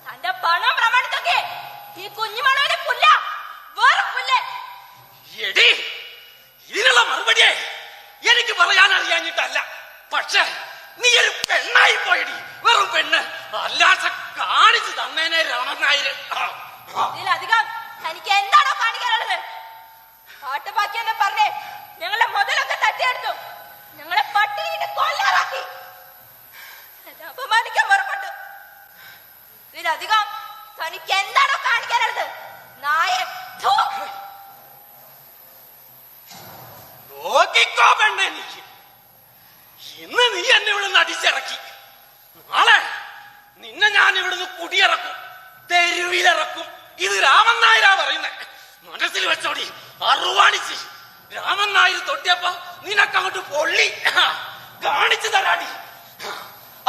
Speaker 10: തന്റെ പണം പ്രമാണിച്ചൊക്കെ ഈ കുഞ്ഞുമണവിലെ പുല്ല വേറെ പുല്ല്.
Speaker 9: എടി, ഇതിനുള്ള മറുപടിയെ എനിക്ക് പറയാൻ അറിയാഞ്ഞിട്ടല്ല. പക്ഷെ നീ ഒരു പെണ്ണായി പോയടി, വെറും പെണ്ണ്. അല്ലാതെ കാണിച്ചു തന്നേനെ രാമൻ നായര്.
Speaker 10: ഇതിലധികം തനിക്ക് എന്താണോ കാണിക്കാനുള്ളത്? പാട്ട് ബാക്കി എന്ന് പറഞ്ഞേ ഞങ്ങളെ മുതലൊക്കെ തട്ടിയെടുത്തു, ഞങ്ങളെ പട്ടിണിന്റെ കൊല്ലാറാക്കി, അപമാനിക്കാൻ പുറപ്പെട്ടു. ഇതിലധികം തനിക്ക് എന്താണോ കാണിക്കാനുള്ളത്? നായ
Speaker 9: നോക്കിക്കോ പെണ്ണെ, എനിക്ക് ഇന്ന് നീ എന്നെ ഇവിടുന്ന് അടിച്ചിറക്കി, നാളെ നിന്നെ ഞാൻ ഇവിടുന്ന് കുടിയിറക്കും, തെരുവിലിറക്കും. ഇത് രാമൻ നായരാ പറയുന്നേ, മനസ്സിൽ വെച്ചോടി. അറുവാണിച്ച് രാമൻ നായർ തൊട്ടിയപ്പോ നിനക്കങ്ങോട്ട് പൊള്ളി. കാണിച്ചു തരാടി,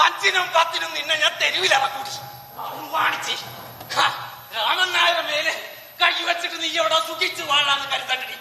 Speaker 9: 5നും 10നും നിന്നെ ഞാൻ തെരുവിലിറക്കൂടി. അറുവാണിച്ച് രാമൻ നായരുടെ മേലെ കൈ വെച്ചിട്ട് നീ എവിടെ സുഖിച്ചു വാഴാന്ന് കരുതണ്ടി.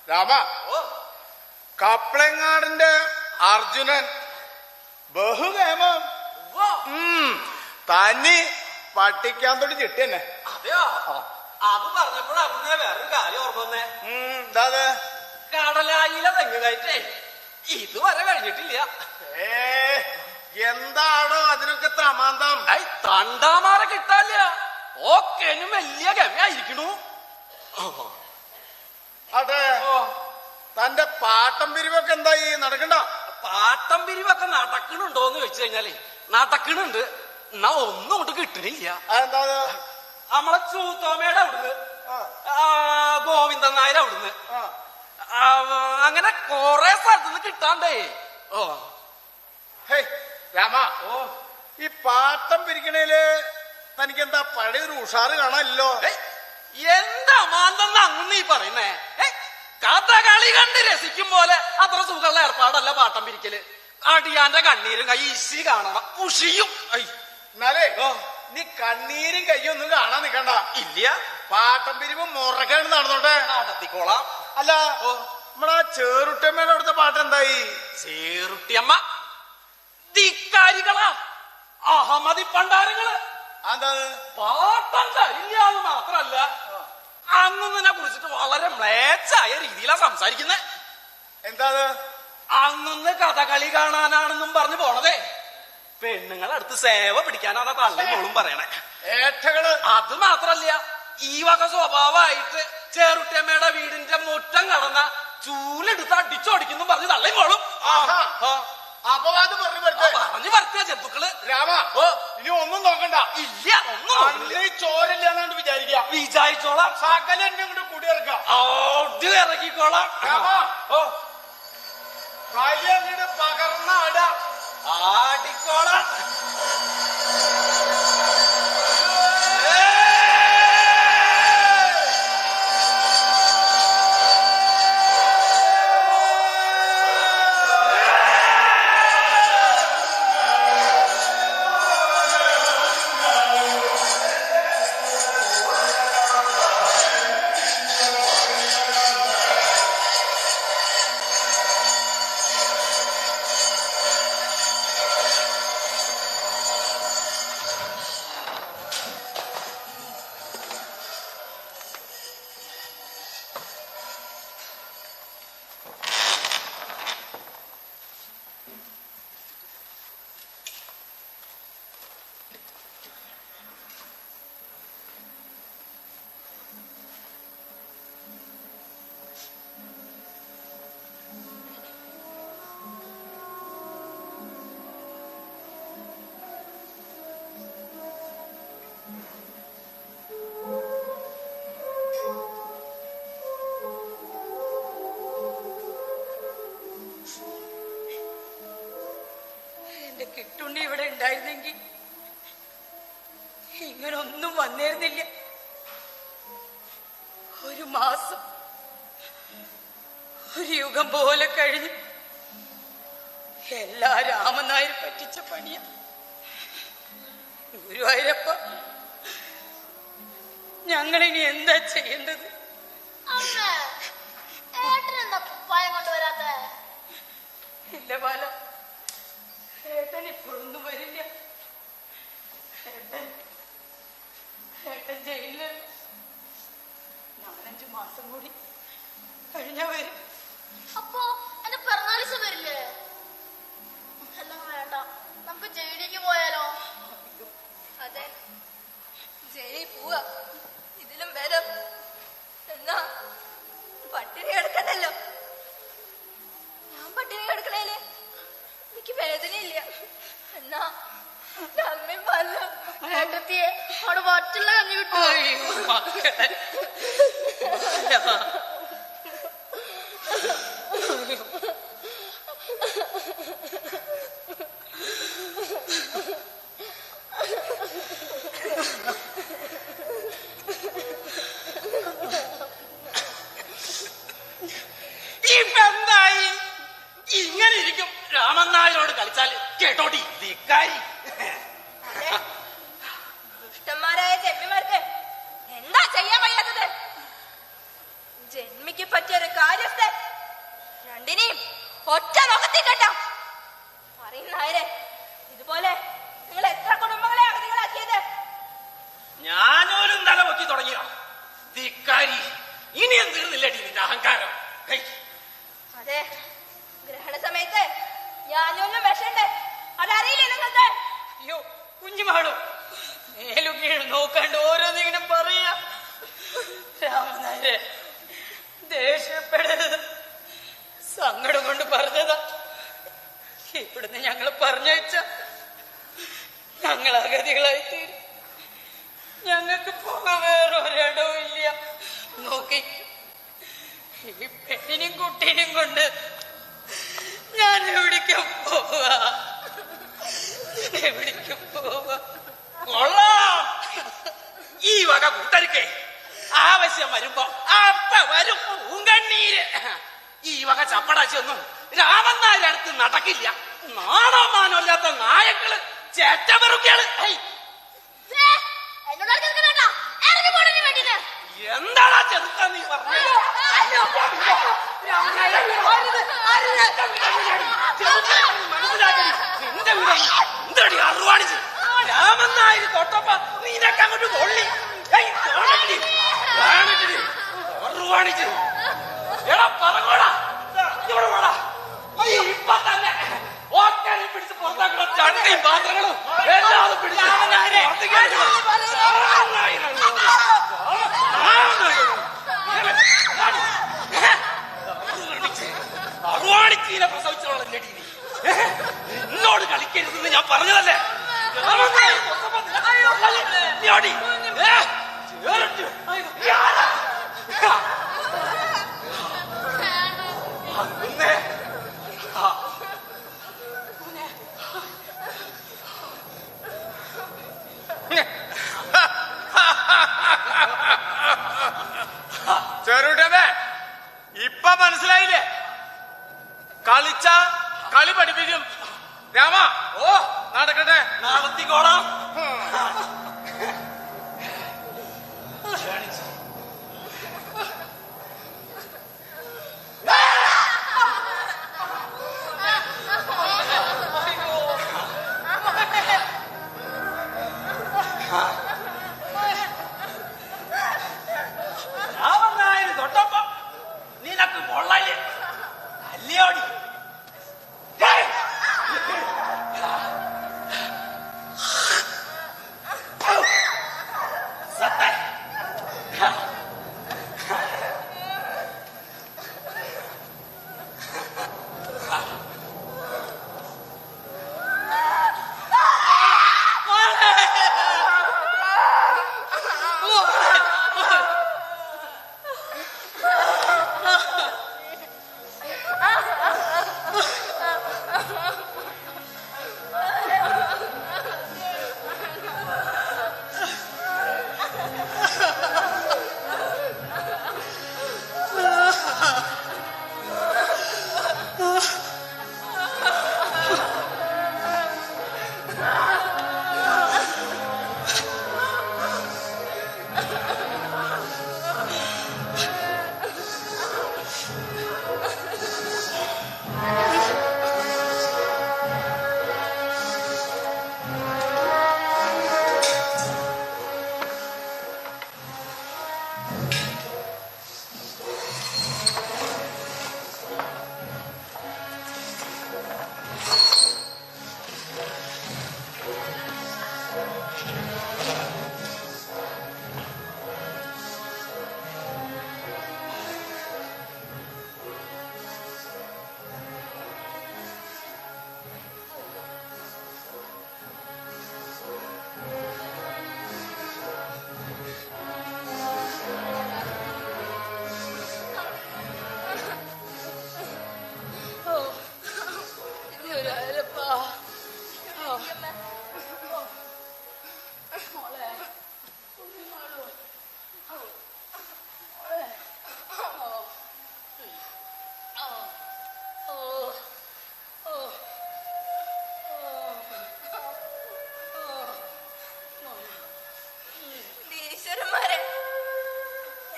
Speaker 2: രാമ, കപ്ലങ്ങാടിന്റെ അർജുനൻ ബഹുകേമം തന്നി പട്ടിക്കാൻ തൊട്ട് ചിട്ടന്നെ.
Speaker 3: അതെയോ? അത് പറഞ്ഞപ്പോഴാണ് വേറൊരു കാര്യം ഓർമ്മ വന്നേ. കടലായിലെ തെങ്ങ് കയറ്റേ ഇതുവരെ കഴിഞ്ഞിട്ടില്ല.
Speaker 2: എന്താണോ അതിനൊക്കെ പ്രമാന്തം?
Speaker 3: തണ്ടാമാരെ കിട്ടാല്ല. ഓക്കേനും വലിയ ഗമയായിരിക്കണു.
Speaker 2: അതെ, തന്റെ പാട്ടം പിരിവൊക്കെ എന്തായി, നടക്കണ്ട?
Speaker 3: പാട്ടം പിരിവൊക്കെ നടക്കണുണ്ടോന്ന് വെച്ച് കഴിഞ്ഞാലേ നടക്കണുണ്ട്, എന്നാ ഒന്നും കൊണ്ട് കിട്ടണില്ല.
Speaker 2: അതെന്താ?
Speaker 3: നമ്മളെ ചൂത്തോമയുടെ അവിടുന്ന്, ഗോവിന്ദൻ നായർ അവിടുന്ന്, അങ്ങനെ കൊറേ സ്ഥലത്തുനിന്ന് കിട്ടാണ്ടേ.
Speaker 2: രാമ, ഈ പാട്ടം പിരിക്കണേല് തനിക്കെന്താ പഴയൊരു ഉഷാറ് കാണാനില്ലോ?
Speaker 3: എന്താ മാന്തെന്ന് അങ്ങ് നീ പറയുന്നേ? കഥകളി കണ്ട് രസിക്കും പോലെ അത്ര സുഖമുള്ള ഏർപ്പാടല്ല പാട്ടം പിരിക്കല്. അടിയാന്റെ കണ്ണീരും കൈ ഈസി കാണണം, ഉഷിയും.
Speaker 2: എന്നാലേ നീ കണ്ണീരും കയ്യൊന്നും കാണാൻ നിക്കണ്ട.
Speaker 3: ഇല്ല,
Speaker 2: പാട്ടം പിരിവ് മുറക്കാണ് നടന്നോട്ടെ.
Speaker 3: നടത്തിക്കോളാം.
Speaker 2: അല്ല, നമ്മളാ ചേറുട്ടമ്മയുടെ അവിടുത്തെ പാട്ട് എന്തായി?
Speaker 3: ചേറുട്ടിയമ്മ ധിക്കാരികളാ, അഹമ്മദി പണ്ടാരങ്ങള്.
Speaker 11: എന്താ
Speaker 9: പാട്ടം ഇല്ലാന്ന് മാത്രല്ല അങ്ങുന്നിനെ കുറിച്ചിട്ട് വളരെ മ്ലേച്ഛായ രീതിയിലാ സംസാരിക്കുന്നത്.
Speaker 11: എന്താ
Speaker 9: അങ്ങുന്ന് കഥകളി കാണാനാണെന്നും പറഞ്ഞു പോണതേ പെണ്ണുങ്ങളടുത്ത് സേവ പിടിക്കാനാണ് തള്ളിമോളും പറയണേ.
Speaker 11: ഏട്ടകള്
Speaker 9: അത് മാത്രല്ല ഈ വക സ്വഭാവമായിട്ട് ചേറുട്ടമ്മയുടെ വീടിന്റെ മുറ്റം കടന്ന ചൂലെടുത്ത് അടിച്ചോടിക്കുന്നു പറഞ്ഞ് തള്ളിമോളും.
Speaker 11: അപവാദം പറഞ്ഞു
Speaker 9: പറഞ്ഞു പറ്റിയ ജന്തുക്കള്.
Speaker 11: രാമ ഇനി ഒന്നും നോക്കണ്ട.
Speaker 9: ഇല്ല ഒന്നും
Speaker 11: ചോരില്ലാന്നാണ്ട്
Speaker 9: വിചാരിച്ചോളാം.
Speaker 11: സകല എന്നെ കൊണ്ട് കുടിയിറക്കാം.
Speaker 9: ഇറക്കിക്കോളാം.
Speaker 11: അങ്ങോട്ട് പകർന്ന അട
Speaker 9: ആടിക്കോളാം.
Speaker 8: കിട്ടുണ്ടി ഇവിടെ ഉണ്ടായിരുന്നെങ്കിൽ ഇങ്ങനൊന്നും വന്നിരുന്നില്ല. ഒരു മാസം ഒരു യുഗം പോലെ കഴിഞ്ഞു. എല്ലാ രാമൻ നായർ പറ്റിച്ച പണിയ. ഗുരുവായൂരപ്പ, ഞങ്ങളിനി എന്താ ചെയ്യേണ്ടത്? ഇല്ല ബാല, ഏട്ടൻ ഇപ്പോഴൊന്നും വരില്ല. ഏട്ടൻ ജയിലില് 4-5 മാസം കൂടി കഴിഞ്ഞാ വരും.
Speaker 7: അപ്പോ എന്റെ പിറന്നാളിസം വരില്ലേ? എല്ലാം വേണ്ട, നമുക്ക് ജയിലിലേക്ക് പോയാലോ?
Speaker 10: അതെ, ജയിലിൽ പോവാ. ഇതിലും വരും. എന്നാ പട്ടിണി കിടക്കണ്ടല്ലോ. ഞാൻ പട്ടിണി കിടക്കണേല് എനിക്ക് വേദനയില്ല. എന്നാ അമ്മയും പറഞ്ഞു
Speaker 7: ഏട്ടത്തിയെ അവിടെ വറ്റുള്ള കഞ്ഞി വിട്ടു.
Speaker 9: ഇപ്പെന്തായി? ഇങ്ങനെ ഇരിക്കും രാമൻ നായരോട് കളിച്ചാല്. കേട്ടോട്ടി ധിക്കാരി.
Speaker 10: ദുഷ്ടന്മാരായ ജന്മിമാർക്ക് എന്താ ചെയ്യാൻ വയ്യാത്തത്? ജന്മിക്ക് പറ്റിയൊരു കാര്യസ്ഥൻ രണ്ടിനെയും ഒറ്റ നോക്കത്തിൽ കെട്ടാം. പറയുന്നായരെ, ഇതുപോലെ നിങ്ങൾ എത്ര കുടുംബങ്ങളെ അഗതികളാക്കിയത്?
Speaker 9: ഞാനോലും തല പൊക്കി തുടങ്ങിയ ധിക്കാരി. ഇനിയും തീർന്നില്ലടി നിന്റെ അഹങ്കാരം.
Speaker 10: അതെ, ഗ്രഹണ സമയത്ത് ഞാനൊന്നും വിഷണ്ട്. അതറിയില്ലേ നിങ്ങൾക്ക്?
Speaker 8: അയ്യോ കുഞ്ഞുമാളു, മേലും കീഴും നോക്കാണ്ട് ഓരോന്നിങ്ങനെ പറയാ. രാമനായരെ, ദേഷ്യപ്പെടരുത്. സങ്കടം കൊണ്ട് പറഞ്ഞതാ. ഇവിടുന്ന് ഞങ്ങൾ പറഞ്ഞയച്ച ഞങ്ങൾ അഗതികളായി തീരും. ഞങ്ങൾക്ക് പോകാൻ വേറെ ഒരിടവും ഇല്ല. നോക്കി, ഈ പെണ്ണിനും കുട്ടീനും കൊണ്ട് ഞാൻ എവിടേക്കും പോവാ? എവിടേക്കും പോവാ?
Speaker 9: കൊള്ളാം. ഈ വക കൂട്ടരുക്കേ ആവശ്യം വരുമ്പോ അപ്പ വരും പൂങ്കണ്ണീര്. ഈ വക ചപ്പടാച്ചൊന്നും രാമൻ നായരുടെ അടുത്ത് നടക്കില്ല. നാണോ മാനോ ഇല്ലാത്ത നായക്കള്, ചേറ്റവറുകള്. എന്താടാ ചെറുക്കാൻ നീ പറഞ്ഞത്? മനസ്സിലാക്കി. നിന്റെ വീട് എന്തടി അറുവാണിച്ച് രാമൻ നായർ തൊട്ടപ്പ അല്ലയോടി ചെറുടമേ ഇപ്പൊ മനസ്സിലായില്ലേ? കളിച്ച കളി പഠിപ്പിക്കും. രാമ ഓ നടക്കട്ടെ,
Speaker 5: നടത്തിക്കോളാം. തൊട്ടപ്പോ നിനക്ക് കൊള്ളല്ലേ അല്ലയോടി?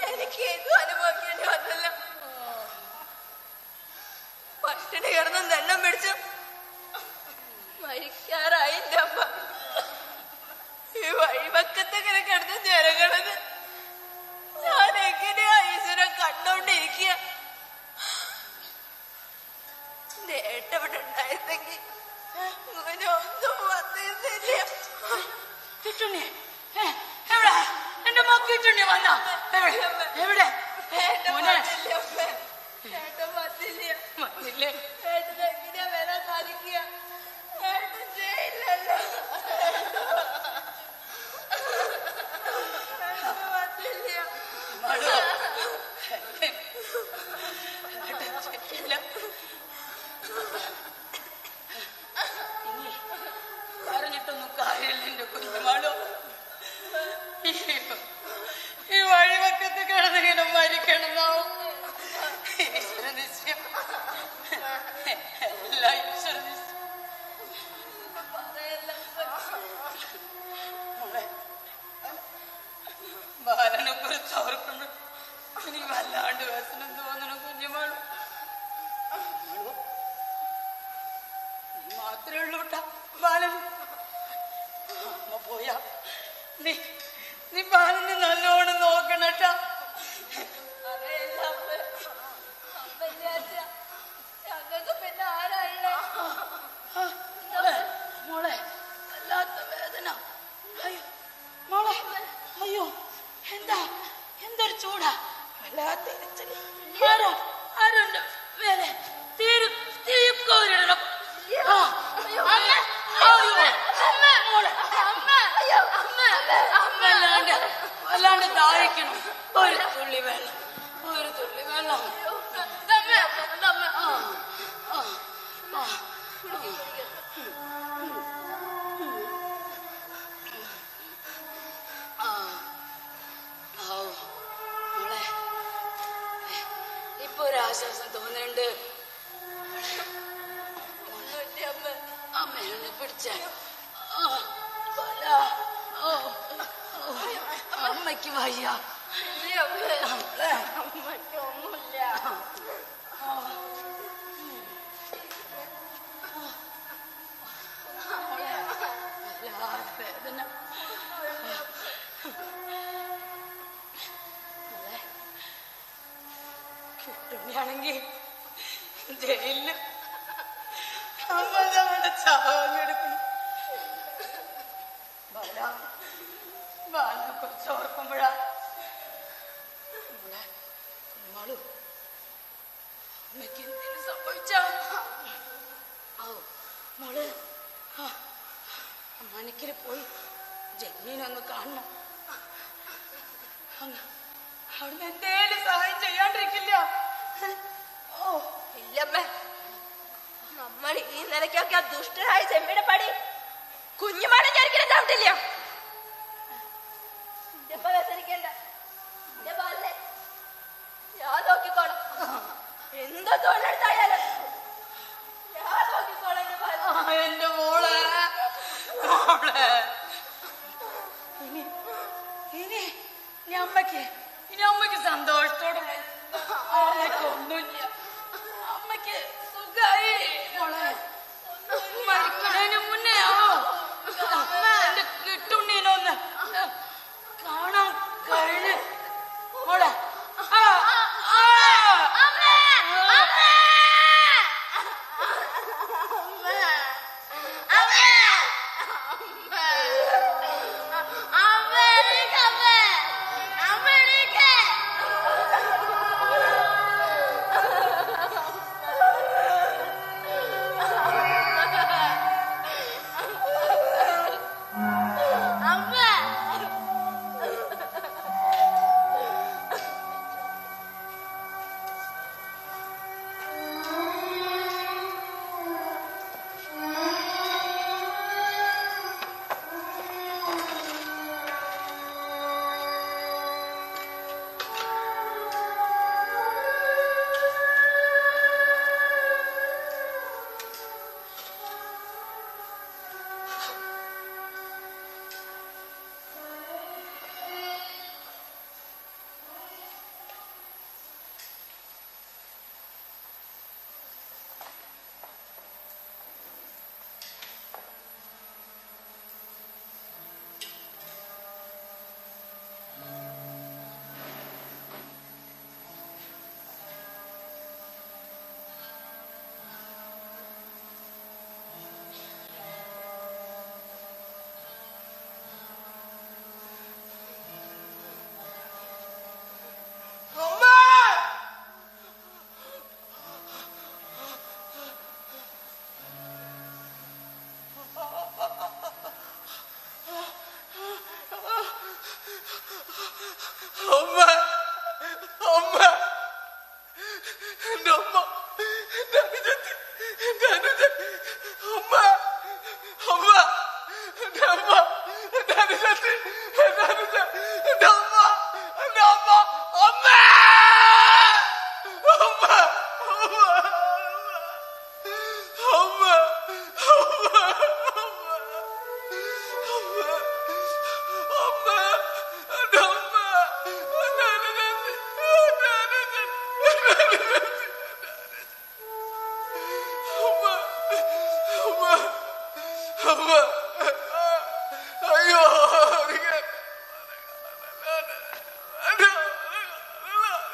Speaker 10: എനിക്ക് ഏതും അനുഭവിക്കേണ്ടി വന്നല്ലോ. പട്ടിണി കിടന്നും ദണ്ണം പിടിച്ചു മരിക്കാറായി എന്റെ അമ്മ. ഈ വഴിവക്കത്തെങ്ങനെ കിടന്ന് ഞരങ്ങണത് ഞാൻ എങ്ങനെയാ ഈശ്വരൻ കണ്ടോണ്ടിരിക്കുക. നേട്ടവിടെ ഉണ്ടായിരുന്നെങ്കിൽ അങ്ങനെ ഒന്നും വന്നിരുന്നില്ല.
Speaker 8: കിട്ടുണ്ണി എവിടെ? എന്റെ മോക്ക് കിട്ടുണ്ണി വന്നോ? എവിടെ?
Speaker 10: ഏട്ടൻ വന്നില്ലേ? ഏട്ടൻ എങ്ങനെയാ വരാൻ സാധിക്കുക? ഏട്ടൻ ചെയ്യില്ലല്ലോ.
Speaker 8: പറഞ്ഞിട്ടൊന്നും കാര്യമില്ല എന്റെ കുഞ്ഞുമാളോ. ഈ വഴിവക്കത്ത് കിടന്നിങ്ങനെ മരിക്കണമെന്നാവും ഈശ്വര നിശ്ചയം. എല്ലാ ഈശ്വര നിശ്ചയം. ബാലനെ കുറിച്ച് ഓർക്കുന്നു എനിക്ക് വല്ലാണ്ട് വ്യസനം തോന്നണം കുഞ്ഞുമാളും. നീ മാത്രമേ ഉള്ളൂ കേട്ടാ ബാലൻ. അമ്മ പോയാ നീ ബാലനെ നല്ലോണം നോക്കണട്ടാ.
Speaker 10: ഞങ്ങൾക്ക് പിന്നെ ആരായില്ലേ?
Speaker 8: മോളെ വല്ലാത്ത വേദന. മോളെ അയ്യോ എന്തൊരു ചൂടാ. വല്ലാത്ത ആരുണ്ട് വേറെ തീരുക്കോരിടണം. മോളെ അല്ലാണ്ട് ദാഹിക്കണം. ഒരു തുള്ളി വെള്ളം, ഒരു തുള്ളി വെള്ളം. മോളെ ഇപ്പൊ ഒരു ആശ്വാസം തോന്നുന്നുണ്ട്. അമ്മേനെ പിടിച്ച അമ്മയ്ക്ക് വയ്യ.
Speaker 7: ഒന്നുമില്ല.
Speaker 8: വേദന. കിട്ടുകയാണെങ്കിൽ ജയിലില് അമ്മ ചാവെടുക്കണം. ബാലനെ കുറിച്ച് ഓർക്കുമ്പോഴാ കുഞ്ഞാളു അമ്മയ്ക്ക് എന്തെങ്കിലും സംഭവിച്ചാ മോള് അമ്മാനിക്കല് പോയി ജഗ്നീനൊന്ന് കാണണം. അവിടുന്ന് എന്തേലും സഹായം ചെയ്യാണ്ടിരിക്കില്ല.
Speaker 10: ഇല്ലമ്മേ, നമ്മൾ ഈ നിലയ്ക്കൊക്കെ ദുഷ്ടനായ ചെമ്മിയുടെ പടി കുഞ്ഞുമാടെ ഞാനിങ്ങനെ ചവിട്ടില്ല. വ്യസനിക്കണ്ട, ഞാൻ നോക്കിക്കോളാം. എന്താ തൊഴിലെടുത്തായാലും ഞാൻ നോക്കിക്കോളാം.
Speaker 8: എന്റെ മോളെ മോളെ ഇനി അമ്മയ്ക്ക് സന്തോഷത്തോടെ ഒന്നുമില്ല. അമ്മയ്ക്ക് സുഖായി മോളെ. മരിക്കണേന് മുന്നേ എന്റെ കിട്ടുണ്ണീനൊന്ന് കാണാൻ കഴിഞ്ഞ് മോളെ.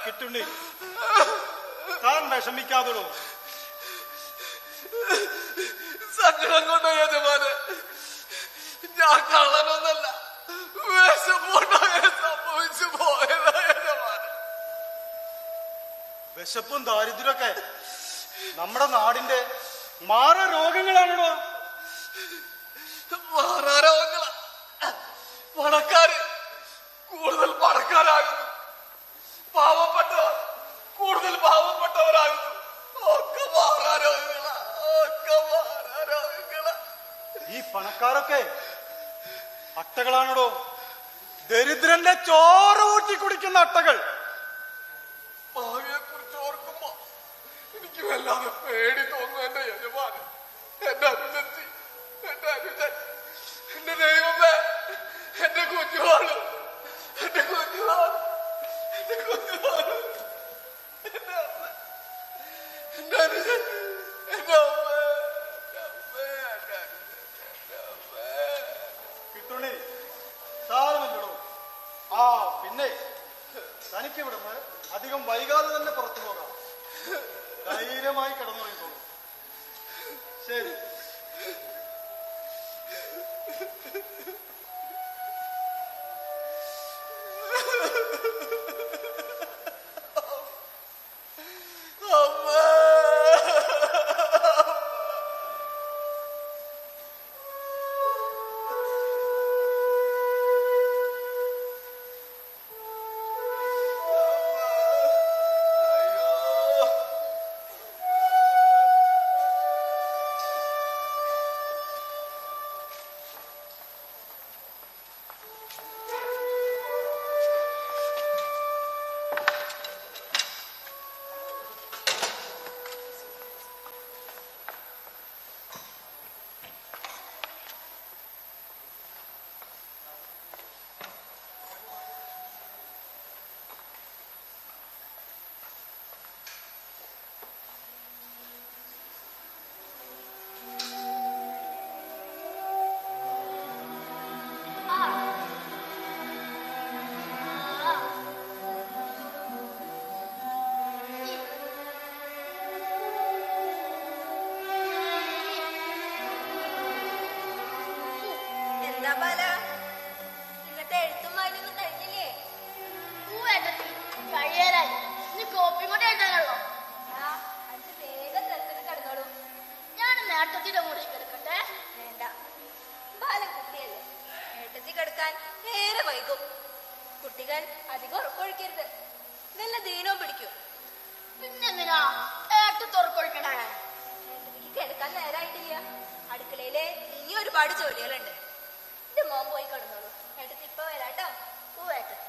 Speaker 1: കിട്ടുണ്ണി, താൻ വിഷമിക്കാതുള്ളൂ.
Speaker 3: സങ്കടം കൊണ്ടോ യജമാനെ, ഞാൻ കള്ളനൊന്നല്ല, വിശപ്പുണ്ടാകാൻ സംഭവിച്ചു പോയതാ യജമാനെ.
Speaker 1: വിശപ്പും ദാരിദ്ര്യമൊക്കെ നമ്മുടെ നാടിന്റെ മാറാരോഗങ്ങളാണോ?
Speaker 3: മാറാരോഗങ്ങളാ. പണക്കാര് കൂടുതൽ പണക്കാരാകുന്നു, പാവപ്പെട്ടവർ കൂടുതൽ പാവപ്പെട്ടവരാകുന്നു. ഒക്കെ മാറാരോഗങ്ങള, ഒക്കെ മാറാരോഗങ്ങള.
Speaker 1: ഈ പണക്കാരൊക്കെ അട്ടകളാണോ? ദരിദ്രന്റെ ചോറ് ഊറ്റി കുടിക്കുന്ന അട്ടകൾ.
Speaker 3: ഭാവിയെ കുറിച്ച് ഓർക്കുമ്പോ എനിക്ക് വല്ലാതെ പേടി തോന്നുന്നു. എന്റെ യജമാനൻ, എന്റെ അനുജത്തി, എന്റെ അനുജൻ, എന്റെ ദൈവമേ, എന്റെ കുഞ്ഞുവാള്, എന്റെ കുഞ്ഞുവാള്, എന്റെ കുഞ്ഞുവാള്, എന്റെ അമ്മ, എന്റെ അനുജൻ, എന്റെ അമ്മ, എന്റെ അമ്മ, എന്റെ അനുജൻ, എന്റെ അമ്മ.
Speaker 1: കിട്ടുണി സാരമില്ലടോ. ആ പിന്നെ തനിക്ക് ഇവിടുന്ന് അധികം വൈകാതെ തന്നെ പുറത്തു പോകാം. ധൈര്യമായി കിടന്നുറങ്ങിക്കോളൂ. ശരി.
Speaker 10: ഇന്നത്തെ എഴുത്തും വായനൊന്നും കഴിഞ്ഞില്ലേ?
Speaker 7: കഴിയാറായി. നീ കോപ്പി കൂടെ എഴുതാനുള്ളോ?
Speaker 10: അഞ്ച് വേഗം തിരക്കിട്ട് കിടന്നോളൂ.
Speaker 7: ഞാൻ നേട്ടത്തിന്റെ മുറി കിടക്കട്ടെ.
Speaker 10: വേണ്ട, ബാലൻ കുട്ടിയല്ലേ, ഏട്ടത്തി കിടക്കാൻ ഏറെ വൈകും. കുട്ടികൾ അധികം ഉറക്കൊഴിക്കരുത്, നല്ല ദീനവും പിടിക്കും.
Speaker 7: പിന്നെന്തിനാ തുറക്കൊഴിക്കണേ?
Speaker 10: ഏട്ടത്തിക്ക് കിടക്കാൻ നേരായിട്ടില്ല. അടുക്കളയിലെ ഇനി ഒരുപാട് ജോലികളുണ്ട്. എന്റെ മോൻ പോയി കിടന്നോളൂ. ഏട്ടത്തി ഇപ്പൊ വരാട്ടോ.
Speaker 7: ഏട്ടത്തി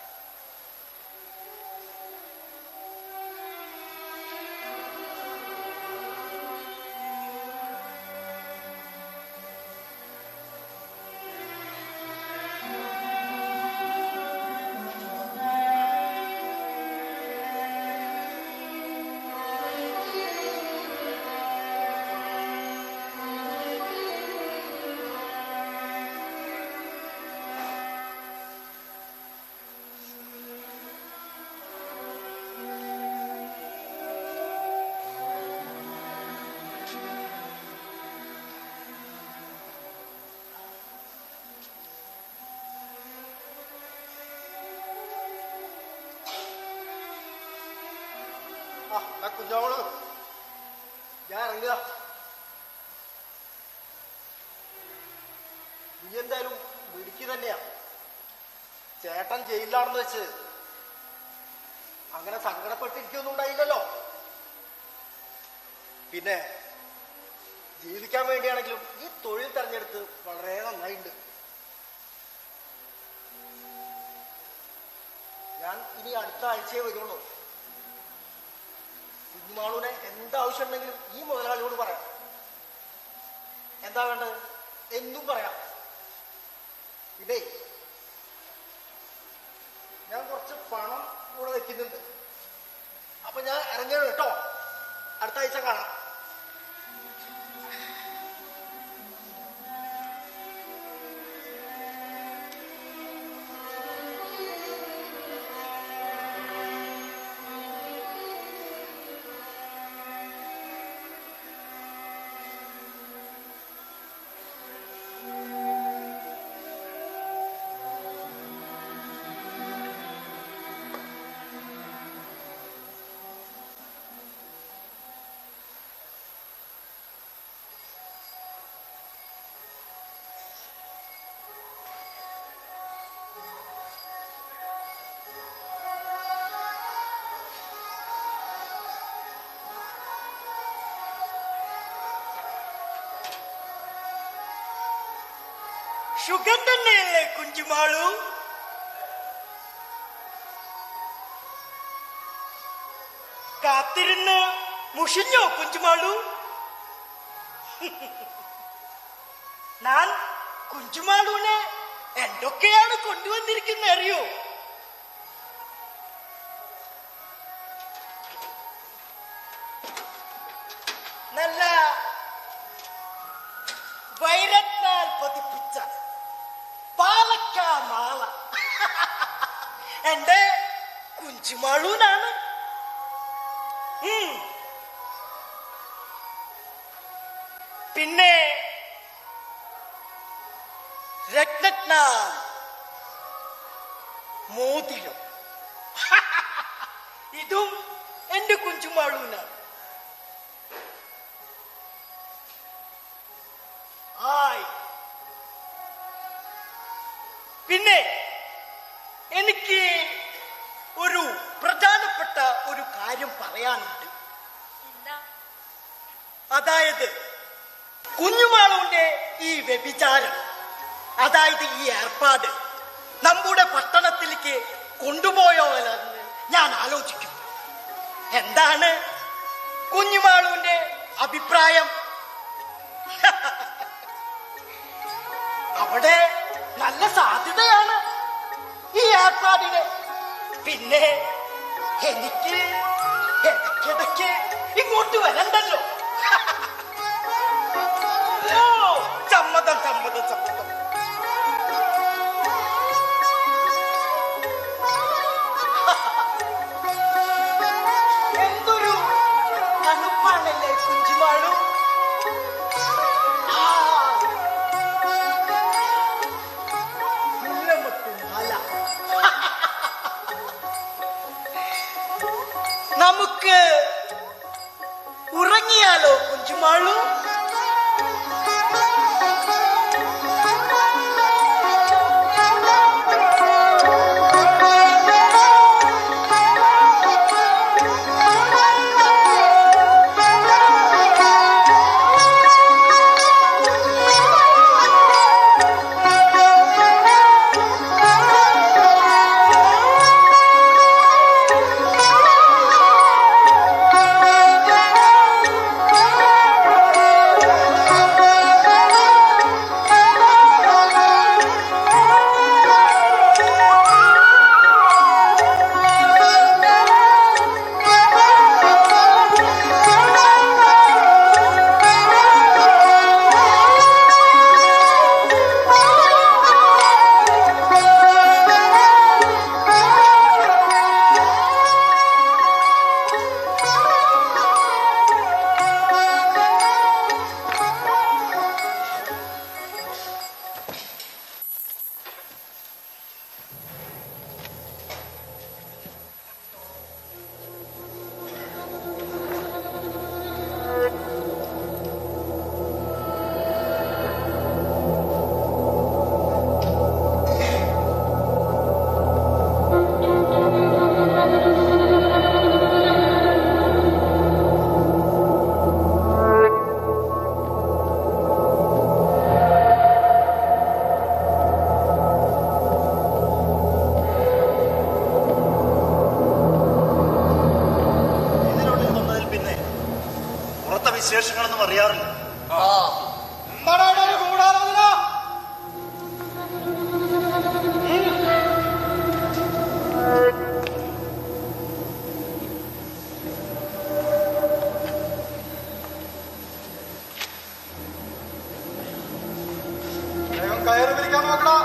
Speaker 11: കുഞ്ഞോള് ഞാൻ ഇറങ്ങുക. നീ എന്തായാലും മിടുക്കി തന്നെയാ. ചേട്ടൻ ജയിലിലാണെന്ന് വെച്ച് അങ്ങനെ സങ്കടപ്പെട്ടിരിക്കൊന്നും ഉണ്ടായില്ലല്ലോ. പിന്നെ ജീവിക്കാൻ വേണ്ടിയാണെങ്കിലും ഈ തൊഴിൽ തെരഞ്ഞെടുത്ത് വളരെ നന്നായിട്ടുണ്ട്. ഞാൻ ഇനി അടുത്ത ആഴ്ചയെ വരുള്ളൂ. കുഞ്ഞുമാളൂനെ എന്താവശ്യം ഉണ്ടെങ്കിലും ഈ മുതലാളിയോട് പറയാം. എന്താ വേണ്ടത് എന്നും പറയാം. ഇതേ ഞാൻ കുറച്ച് പണം കൂടെ വെക്കുന്നുണ്ട്. അപ്പൊ ഞാൻ ഇറങ്ങണം കേട്ടോ. അടുത്ത ആഴ്ച കാണാം.
Speaker 6: സുഖം തന്നെയല്ലേ കുഞ്ചുമാളു? കാത്തിരുന്ന് മുഷിഞ്ഞോ കുഞ്ചുമാളു? ഞാൻ കുഞ്ചുമാളുവിനെ എന്തൊക്കെയാണ് കൊണ്ടുവന്നിരിക്കുന്നത് അറിയോ? നല്ല വൈരത്നാൽ പതിപ്പിച്ച പാലക്ക മാല എന്റെ കുഞ്ചുമാളൂനാണ്. പിന്നെ രത്നാൽ മോതിരം ഇതും എന്റെ കുഞ്ചുമാളൂനാണ്. പിന്നെ എനിക്ക് ഒരു പ്രധാനപ്പെട്ട ഒരു കാര്യം പറയാനുണ്ട്. അതായത് കുഞ്ഞുമാളുവിന്റെ ഈ വ്യഭിചാരം, അതായത് ഈ ഏർപ്പാട് നമ്മുടെ പട്ടണത്തിലേക്ക് കൊണ്ടുപോയോ എന്ന് ഞാൻ ആലോചിക്കും. എന്താണ് കുഞ്ഞുമാളുവിന്റെ അഭിപ്രായം? അവിടെ നല്ല സാധ്യതയാണ് ഈ ഏർപ്പാടിന്. പിന്നെ എനിക്ക് ഇടയ്ക്കിടയ്ക്ക് ഇങ്ങോട്ട് വരണ്ടല്ലോ. സമ്മതം സമ്മതം സമ്മതം. എന്തൊരു തണുപ്പാണല്ലേ കുഞ്ചുമാളു. നമുക്ക് ഉറങ്ങിയാലോ കുഞ്ചുമാളു?
Speaker 1: വിശേഷങ്ങളൊന്നും അറിയാറില്ല.
Speaker 2: കയറി പിടിക്കാൻ നോക്കടാ.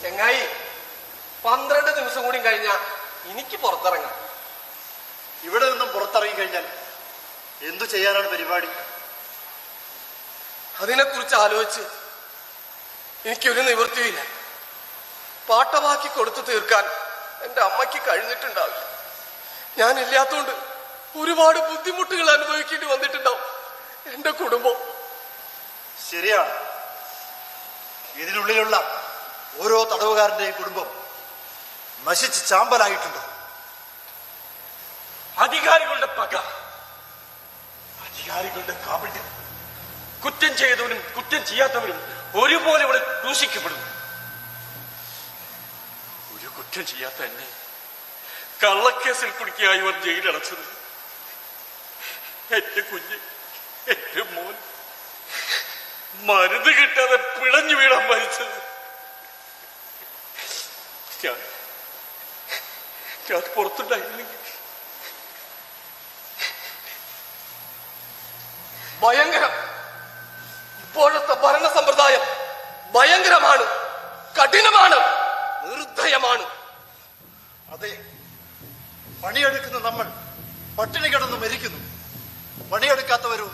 Speaker 3: ചെങ്ങായി 12 ദിവസം കൂടി കഴിഞ്ഞാൽ എനിക്ക് പുറത്തിറങ്ങാം.
Speaker 1: ഇവിടെ നിന്നും പുറത്തിറങ്ങി കഴിഞ്ഞാൽ എന്തു ചെയ്യാനാണ് പരിപാടി?
Speaker 3: അതിനെക്കുറിച്ച് ആലോചിച്ച് എനിക്കൊരു നിവൃത്തിയില്ല. പാട്ടമാക്കി കൊടുത്തു തീർക്കാൻ എന്റെ അമ്മയ്ക്ക് കഴിഞ്ഞിട്ടുണ്ടാവില്ല. ഞാനില്ലാത്തോണ്ട് ഒരുപാട് ബുദ്ധിമുട്ടുകൾ അനുഭവിക്കേണ്ടി വന്നിട്ടുണ്ടാവും എന്റെ കുടുംബം.
Speaker 1: ശരിയാണ്. ഇതിനുള്ളിലുള്ള ഓരോ തടവുകാരന്റെയും കുടുംബം നശിച്ച് ചാമ്പലായിട്ടുണ്ട്.
Speaker 4: അധികാരികളുടെ പക, അധികാരികളുടെ കാപട്യം, കുറ്റം ചെയ്തവനും കുറ്റം ചെയ്യാത്തവനും ഒരുപോലെ ഇവിടെ ക്രൂശിക്കപ്പെടുന്നു. ഒരു കുറ്റം ചെയ്യാത്ത എന്നെ കള്ളക്കേസിൽ കുടുക്കിയായി ഇവർ ജയിലടച്ചത്. എന്റെ കുഞ്ഞ്, എന്റെ മോൻ മരുന്ന് കിട്ടാതെ പിടഞ്ഞു വീണാൻ മരിച്ചത്. ഞാൻ പുറത്തുണ്ടായിരുന്നെങ്കിൽ.
Speaker 3: ഭയങ്കരം. ഇപ്പോഴത്തെ ഭരണ സമ്പ്രദായം ഭയങ്കരമാണ്, കഠിനമാണ്, നിർദ്ദയമാണ്.
Speaker 1: അതെ, പണിയെടുക്കുന്ന നമ്മൾ പട്ടിണി കിടന്ന് മരിക്കുന്നു. പണിയെടുക്കാത്തവരും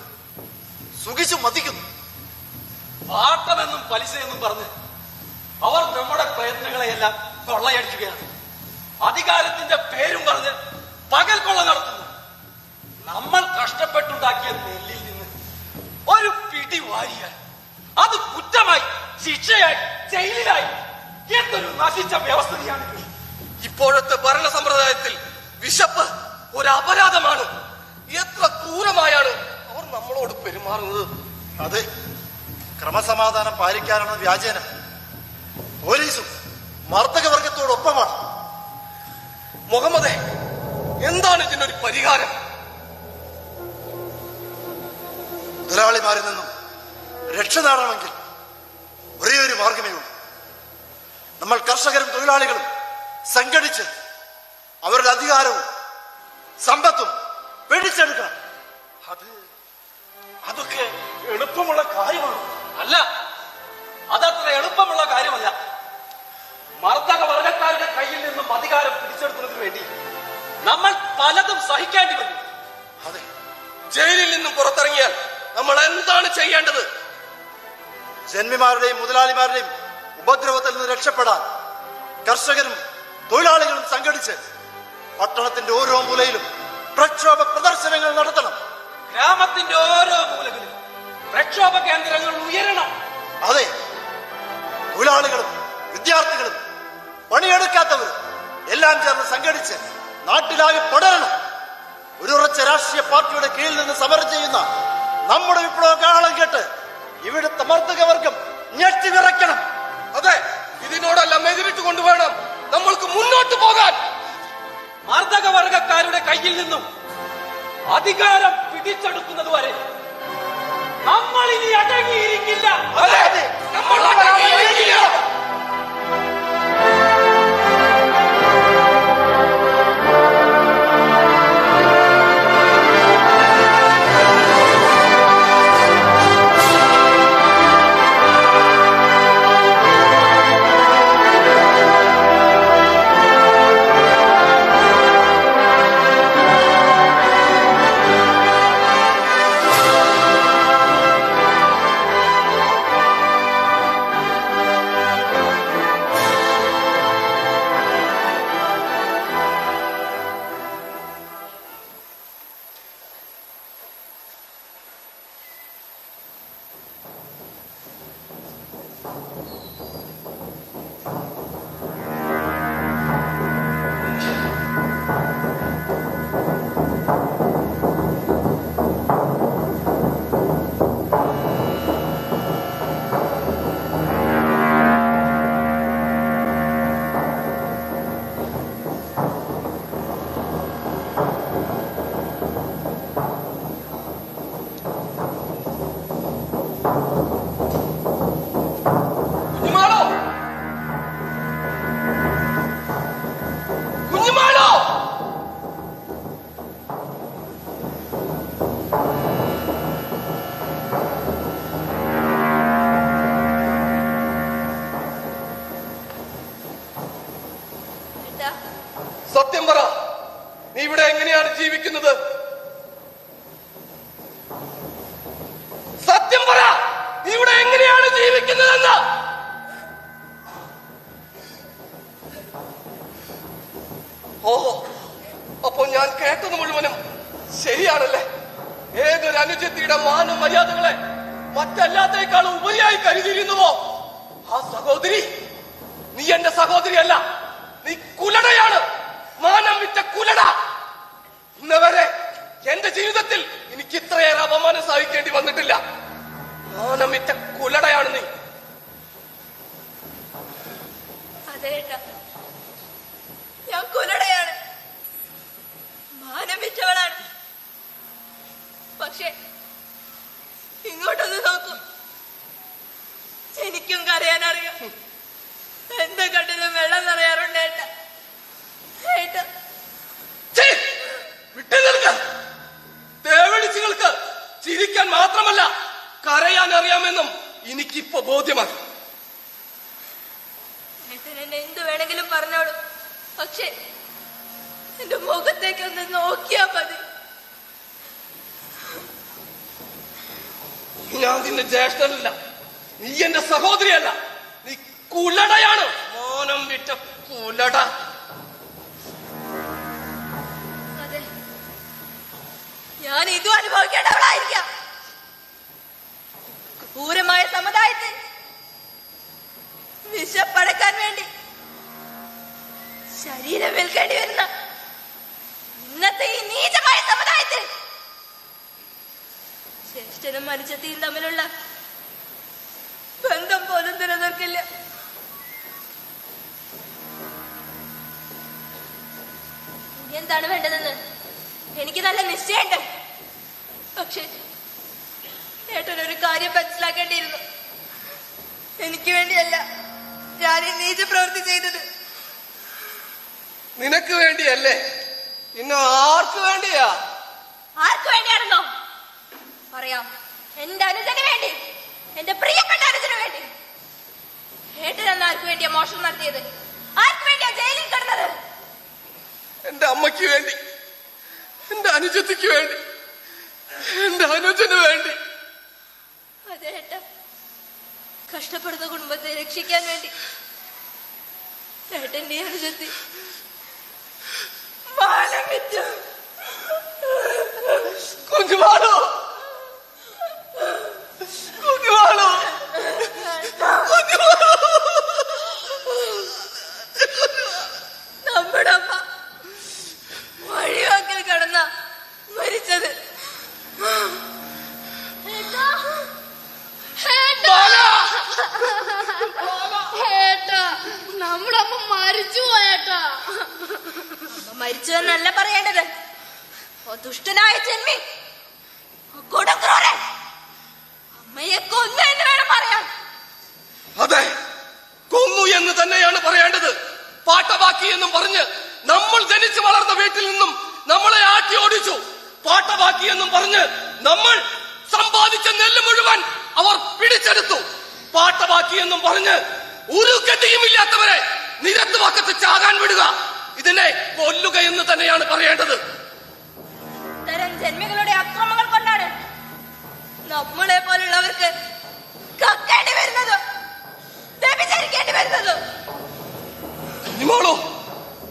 Speaker 1: സുഖിച്ചു മതിക്കുന്നു.
Speaker 5: പാട്ടമെന്നും പലിശയെന്നും പറഞ്ഞ് അവർ നമ്മുടെ പ്രയത്നങ്ങളെയെല്ലാം കൊള്ളയടിക്കുകയാണ്. അധികാരത്തിന്റെ പേരും പറഞ്ഞ് പകൽ കൊള്ള നടത്തുന്നു. നമ്മൾ കഷ്ടപ്പെട്ടുണ്ടാക്കിയ നെല്ലിൽ നിന്ന് ഒരു പിടി വാരിയാൽ അത് കുറ്റമായി, ശിക്ഷയായി, ജയിലിലായി. എന്തൊരു നശിച്ച വ്യവസ്ഥയാണ്.
Speaker 3: ഇപ്പോഴത്തെ ഭരണ സമ്പ്രദായത്തിൽ വിശപ്പ് ഒരു അപരാധമാണ്. എത്ര ക്രൂരമായാണ് അവർ നമ്മളോട് പെരുമാറുന്നത്.
Speaker 1: അതെ, ക്രമസമാധാനം പാലിക്കാനാണ് വ്യാജേന പോലീസും മർദ്ദകവർഗത്തോടൊപ്പമാണ്.
Speaker 3: മുഹമ്മദേ, എന്താണ് ഇതിനൊരു പരിഹാരം?
Speaker 1: മുതലാളിമാരിൽ നിന്നും രക്ഷ നേടണമെങ്കിൽ ഒരേ ഒരു മാർഗമേ ഉള്ളൂ. നമ്മൾ കർഷകരും തൊഴിലാളികളും സംഘടിച്ച് അവരുടെ അധികാരവും സമ്പത്തും പിടിച്ചെടുക്കണം.
Speaker 4: അതൊക്കെ എളുപ്പമുള്ള കാര്യമാണ്.
Speaker 5: അല്ല, അതത്ര എളുപ്പമുള്ള കാര്യമല്ല. മർദ്ദക വർഗക്കാരുടെ കയ്യിൽ നിന്നും അധികാരം പിടിച്ചെടുക്കുന്നതിന് വേണ്ടി നമ്മൾ പലതും സഹിക്കേണ്ടി വരും.
Speaker 1: അതെ,
Speaker 3: ജയിലിൽ നിന്നും പുറത്തിറങ്ങിയാൽ നമ്മൾ എന്താണ് ചെയ്യേണ്ടത്?
Speaker 1: ജന്മിമാരുടെയും മുതലാളിമാരുടെയും ഉപദ്രവത്തിൽ നിന്ന് രക്ഷപ്പെടാൻ കർഷകരും തൊഴിലാളികളും സംഘടിച്ച് പട്ടണത്തിന്റെ ഓരോ മൂലയിലും പ്രക്ഷോഭ പ്രദർശനങ്ങൾ നടത്തണം.
Speaker 5: ഗ്രാമത്തിന്റെ ഓരോ മൂലകളിലും പ്രക്ഷോഭ കേന്ദ്രങ്ങൾ ഉയരണം.
Speaker 1: അതെ, തൊഴിലാളികളും വിദ്യാർത്ഥികളും പണിയെടുക്കാത്തവരും എല്ലാം ചേർന്ന് സംഘടിച്ച് നാട്ടിലാകെ പടരണം. ഒരു ഉറച്ച രാഷ്ട്രീയ പാർട്ടിയുടെ കീഴിൽ നിന്ന് സമരം ചെയ്യുന്ന നമ്മുടെ വിപ്ലവ കാഹളം കേട്ട് ഇവിടുത്തെ മർദ്ദകവർഗം ഞെട്ടിവിറയ്ക്കണം.
Speaker 3: അതെ, ഇതിനോടെല്ലാം എതിരിട്ട് കൊണ്ടുവേണം നമ്മൾക്ക് മുന്നോട്ട് പോകാൻ.
Speaker 5: മർദ്ദക വർഗക്കാരുടെ കയ്യിൽ നിന്നും അധികാരം പിടിച്ചെടുക്കുന്നത് വരെ നമ്മൾ ഇനി അടങ്ങിയിരിക്കില്ല.
Speaker 3: അതെ, നമ്മൾ അടങ്ങിയിരിക്കില്ല. സത്യം പറ, നീ ഇവിടെ എങ്ങനെയാണ് ജീവിക്കുന്നത്? സത്യം പറ, നീ ഇവിടെ എങ്ങനെയാണ് ജീവിക്കുന്നതെന്ന്. ഓഹോ, അപ്പൊ ഞാൻ കേട്ടത് മുഴുവനും ശരിയാണല്ലേ? ഏതൊരു അനുജത്തിയുടെ മാന മര്യാദകളെ മറ്റല്ലാത്തേക്കാളും ഉപരിയായി കരുതിയിരുന്നുവോ ആ സഹോദരി? നീ എന്റെ സഹോദരിയല്ല, നീ കുലടയാണ്, മാനം വിറ്റ കുലട. ഇന്നവരെ എന്റെ ജീവിതത്തിൽ എനിക്ക് ഇത്രയേറെ അപമാനം സഹിക്കേണ്ടി വന്നിട്ടില്ല. മാനം വിറ്റ കുലടയാണ് നീ.
Speaker 10: അതേട്ടാ, ഞാൻ കുലടയാണ്, മാനം വിറ്റവളാണ്. പക്ഷെ ഇങ്ങോട്ടൊന്ന് നോക്കൂ, എനിക്കും കരയാനറിയാം. എന്റെ കണ്ണിലും വെള്ളം നിറയാറുണ്ട് ഏട്ടാ. ഏട്ടാ
Speaker 3: വിട്ടു നിൽക്ക. തേവിളിച്ചുകൾക്ക് ചിരിക്കാൻ മാത്രമല്ല കരയാൻ അറിയാമെന്നും എനിക്കിപ്പോ ബോധ്യമാണ്.
Speaker 10: ഏട്ടൻ എന്നെ എന്ത് വേണമെങ്കിലും പറഞ്ഞോളൂ, പക്ഷെ എന്റെ മുഖത്തേക്കൊന്ന് നോക്കിയാ മതി.
Speaker 3: ഞാൻ നിന്റെ ജ്യേഷ്ഠനല്ല, നീ എന്റെ സഹോദരിയല്ല, നീ കുലടയാണ്, മോനം വിറ്റ കുലട.
Speaker 10: അതെ, ഞാൻ ഇതും അനുഭവിക്കേണ്ടവളായിരിക്കാം. ക്രൂരമായ സമുദായത്തിൽ വിശപ്പടക്കാൻ വേണ്ടി ശരീരം വിൽക്കേണ്ടി വരുന്ന ഇന്നത്തെ ഈ നീചമായ സമുദായത്തിൽ ജ്യേഷ്ഠനും അനുജത്തിയും തമ്മിലുള്ള ബന്ധം പോലും നിലനിൽക്കില്ല. ഇനി എന്താണ് വേണ്ടതെന്ന് എനിക്ക് നല്ല നിശ്ചയമുണ്ട്. പക്ഷെ ഏട്ടനൊരു കാര്യം മനസ്സിലാക്കേണ്ടിയിരുന്നു. എനിക്ക് വേണ്ടിയല്ല ഞാൻ ഈ നീച പ്രവൃത്തി ചെയ്തത്.
Speaker 3: നിനക്ക് വേണ്ടിയല്ലേ? പിന്നെ ആർക്ക് വേണ്ടിയാ?
Speaker 10: ആർക്ക് വേണ്ടിയാണെന്നോ പറയാം. എന്റെ അനുജന് വേണ്ടി, എന്റെ പ്രിയപ്പെട്ട അനുജന് വേണ്ടി. ഏട്ടനെന്ന് ആർക്ക് വേണ്ടിയാ മോഷണം നടത്തിയത്? ആർക്ക് വേണ്ടിയാ ജയിലിൽ കിടന്നത്?
Speaker 3: എന്റെ അമ്മയ്ക്ക് വേണ്ടി, എന്റെ അനുജത്തിക്ക് വേണ്ടി, എന്റെ അനുജന് വേണ്ടി.
Speaker 10: അതെ ഏട്ട, കഷ്ടപ്പെടുന്ന കുടുംബത്തെ രക്ഷിക്കാൻ വേണ്ടി ഏട്ടന്റെ അനുജത്തി മാനം വിറ്റു.
Speaker 3: കുഞ്ഞുമാളോ, കുഞ്ഞുമാളോ, കുഞ്ഞുമാളോ.
Speaker 10: നമ്മുടെ അമ്മ വഴിവാക്കിൽ കിടന്ന മരിച്ചത്.
Speaker 7: നമ്മുടെ അമ്മ മരിച്ചു പോയേട്ടാ.
Speaker 10: അമ്മ മരിച്ചു എന്നല്ല പറയേണ്ടത്. ദുഷ്ടനായ ജന്മി, കൊടുക്രൂരൻ, അമ്മയെ കൊന്നു എന്ന് വേണം പറയാൻ.
Speaker 3: അതെ, കൊന്നു എന്ന് തന്നെയാണ് പറയേണ്ടത്. പാട്ടബാക്കി എന്നും പറഞ്ഞ് നമ്മൾ ജനിച്ചു വളർന്ന വീട്ടിൽ നിന്നും നമ്മളെ ആട്ടി ഓടിച്ചു. പാട്ടബാക്കി എന്നും പറഞ്ഞ് നമ്മൾ സമ്പാദിച്ച നെല്ല് മുഴുവൻ അവർ പിടിച്ചെടുത്തു. പാട്ടബാക്കി എന്നും പറഞ്ഞ് ഒരു ഗതിയുമില്ലാത്തവരെ നിരത്ത് വക്കത്ത് ചാകാൻ വിടുക, ഇതിനെ കൊല്ലുക എന്ന് തന്നെയാണ് പറയേണ്ടത്.
Speaker 10: ഇത്തരം ജന്മികളുടെ അക്രമങ്ങൾ കൊണ്ടാണ് നമ്മളെ പോലുള്ളവർക്ക് കക്കേണ്ടി വരുന്നത്, വ്യഭിചരിക്കേണ്ടി വരുന്നത്.
Speaker 3: കുഞ്ഞുമോളോ,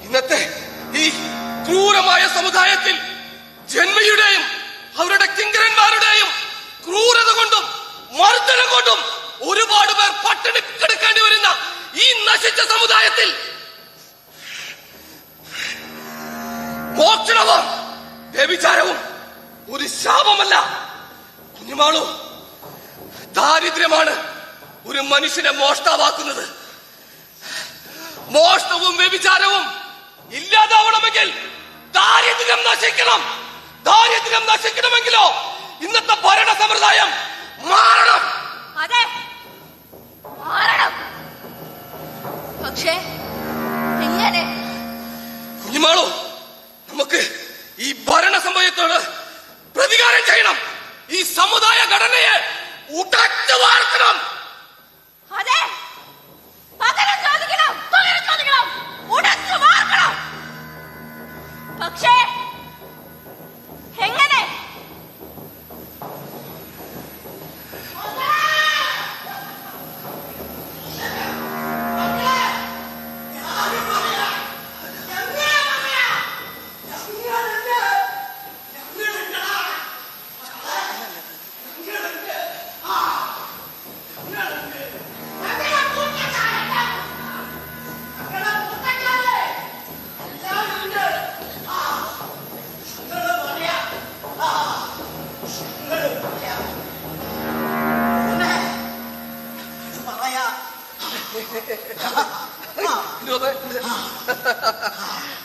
Speaker 3: ഇന്നത്തെ ഈ ക്രൂരമായ സമുദായത്തിൽ ജന്മിയുടെയും അവരുടെ കിങ്കരന്മാരുടെയും ക്രൂരത കൊണ്ടും മർദ്ദനം കൊണ്ടും ഒരുപാട് പേർ പട്ടിണി കിടക്കേണ്ടി വരുന്ന ഈ നശിച്ച സമുദായത്തിൽ മോക്ഷണവും വ്യഭിചാരവും ഒരു ശാപമല്ല. കുഞ്ഞുമാളു, ദാരിദ്ര്യമാണ് ഒരു മനുഷ്യനെ മോഷ്ടാവാക്കുന്നത്. മോഷണവും വ്യഭിചാരവും ഇല്ലാതാവണമെങ്കിൽ ദാരിദ്ര്യം നശിക്കണം. ദാരിദ്ര്യം നശിക്കണമെങ്കിലോ ഇന്നത്തെ ഭരണ സമ്പ്രദായം മാറണം.
Speaker 10: അതെ, മാറണം. പക്ഷേ എങ്ങനെ?
Speaker 3: കുഞ്ഞുമാളു, നമുക്ക് ഈ ഭരണ സമയത്തോട് പ്രതികാരം ചെയ്യണം. ഈ സമുദായ ഘടനയെ ഉടച്ചു വാർക്കണം.
Speaker 10: അതെ, പകരം ചോദിക്കണം, പകരം ചോദിക്കണം, ഉടച്ചു വാർക്കണം. പക്ഷേ എങ്ങനെ?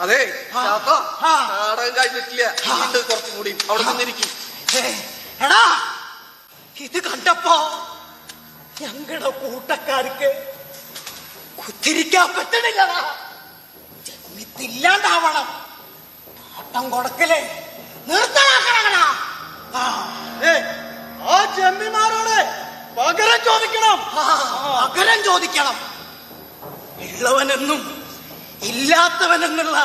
Speaker 3: അതെ നാടകം കഴിഞ്ഞിട്ടില്ല, കുറച്ചും കൂടി അവിടെ നിന്നിരിക്കും.
Speaker 6: എടാ ഇത് കണ്ടപ്പോ ഞങ്ങളുടെ കൂട്ടക്കാർക്ക് കുത്തിരിക്കാൻ പറ്റണില്ലടാ. ജന്മിത്തില്ലാണ്ടാവണം. ആട്ടം കൊടുക്കല് നിർത്തലാക്കണ.
Speaker 1: ആ ജന്മിമാരോട് പകരം ചോദിക്കണം.
Speaker 6: പകരം ചോദിക്കണം. ഉള്ളവനെന്നും ഇല്ലാത്തവനെന്നുള്ള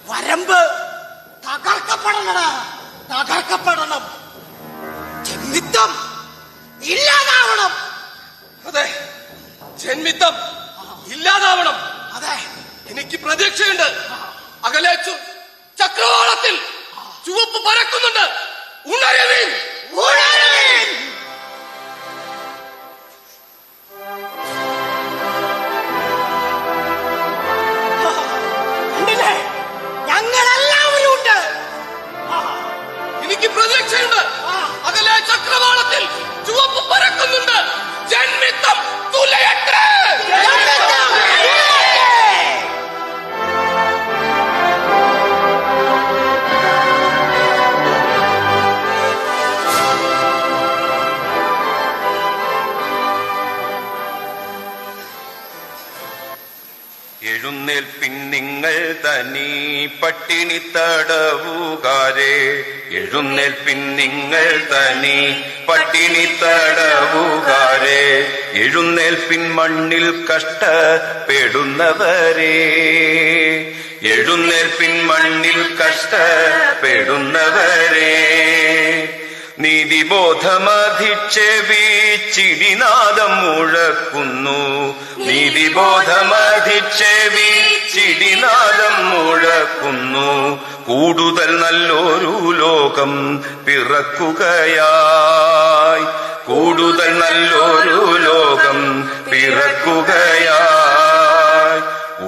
Speaker 6: വരമ്പ് തകർക്കപ്പെടണടാ, തകർക്കപ്പെടണം. ജന്മിത്തം ഇല്ലാതാവണം.
Speaker 3: അതെ, ജന്മിത്തം ഇല്ലാതാവണം.
Speaker 6: അതെ,
Speaker 3: എനിക്ക് പ്രതീക്ഷയുണ്ട്. അകലെ ചക്രവാളത്തിൽ ചുവപ്പ് പരക്കുന്നുണ്ട്. ഉണരുവിൻ,
Speaker 6: ഉണരുവിൻ. കണ്ടില്ലേ, ഞങ്ങളെല്ലാവരും ഉണ്ട്.
Speaker 3: എനിക്ക് പ്രതീക്ഷയുണ്ട്. അകലെ ചക്രവാളത്തിൽ ചുവപ്പ് പരക്കുന്നുണ്ട്. ജന്മിത്തം തുലയട്ടെ.
Speaker 12: എഴുന്നേൽപ്പിൻ നിങ്ങൾ തനി പട്ടിണി തടവുകാരെ, എഴുന്നേൽപ്പിൻ നിങ്ങൾ തനി പട്ടിണി തടവുകാരെ, എഴുന്നേൽപ്പിൻ മണ്ണിൽ കഷ്ടപ്പെടുന്നവരെ, എഴുന്നേൽപ്പിൻ മണ്ണിൽ കഷ്ടപ്പെടുന്നവരെ. നീതിബോധമധിക്ഷേപിച്ചിടിനാദം മുഴക്കുന്നു, നീതിബോധമധിക്ഷേപിച്ചിടിനാദം മുഴക്കുന്നു. കൂടുതൽ നല്ലൊരു ലോകം പിറക്കുകയായി, കൂടുതൽ നല്ലൊരു ലോകം പിറക്കുകയായി.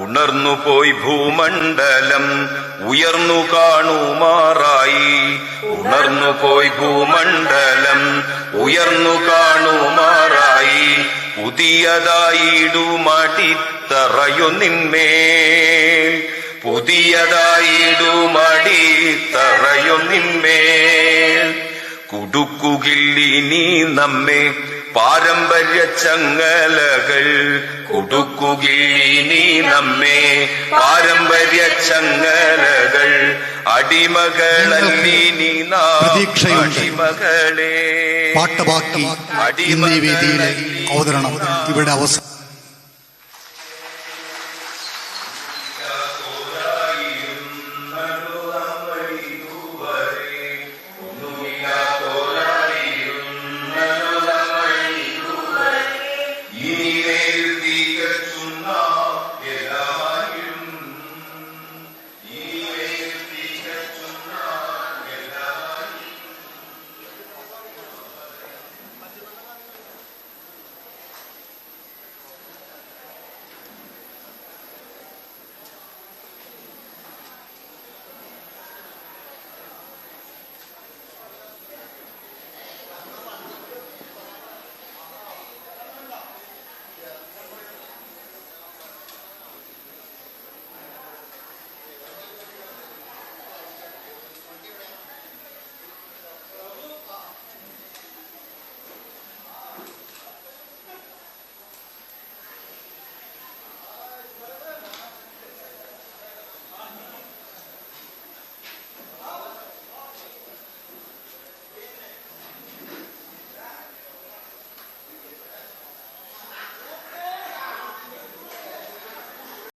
Speaker 12: ഉണർന്നുപോയി ഭൂമണ്ഡലം ഉയർന്നു കാണുമാറായി, ഉണർന്നുപോയി ഭൂമണ്ഡലം ഉയർന്നു കാണുമാറായി. പുതിയതായിടുമടിത്തറയൊന്നിന്മേൽ, പുതിയതായിടുമടിത്തറയൊന്നിന്മേൽ. കുടുക്കുകില്ലിനി നമ്മെ പാരമ്പര്യ ചങ്ങലകൾ, കുടുക്കുകില്ലിനി നമ്മെ പാരമ്പര്യ ചങ്ങലകൾ. അടിമകളല്ലിനി നാം അടിമകളെ.
Speaker 13: പാട്ടബാക്കി എന്നീ വേദിയിലെ അവതരണം ഇവിടെ അവസാനം.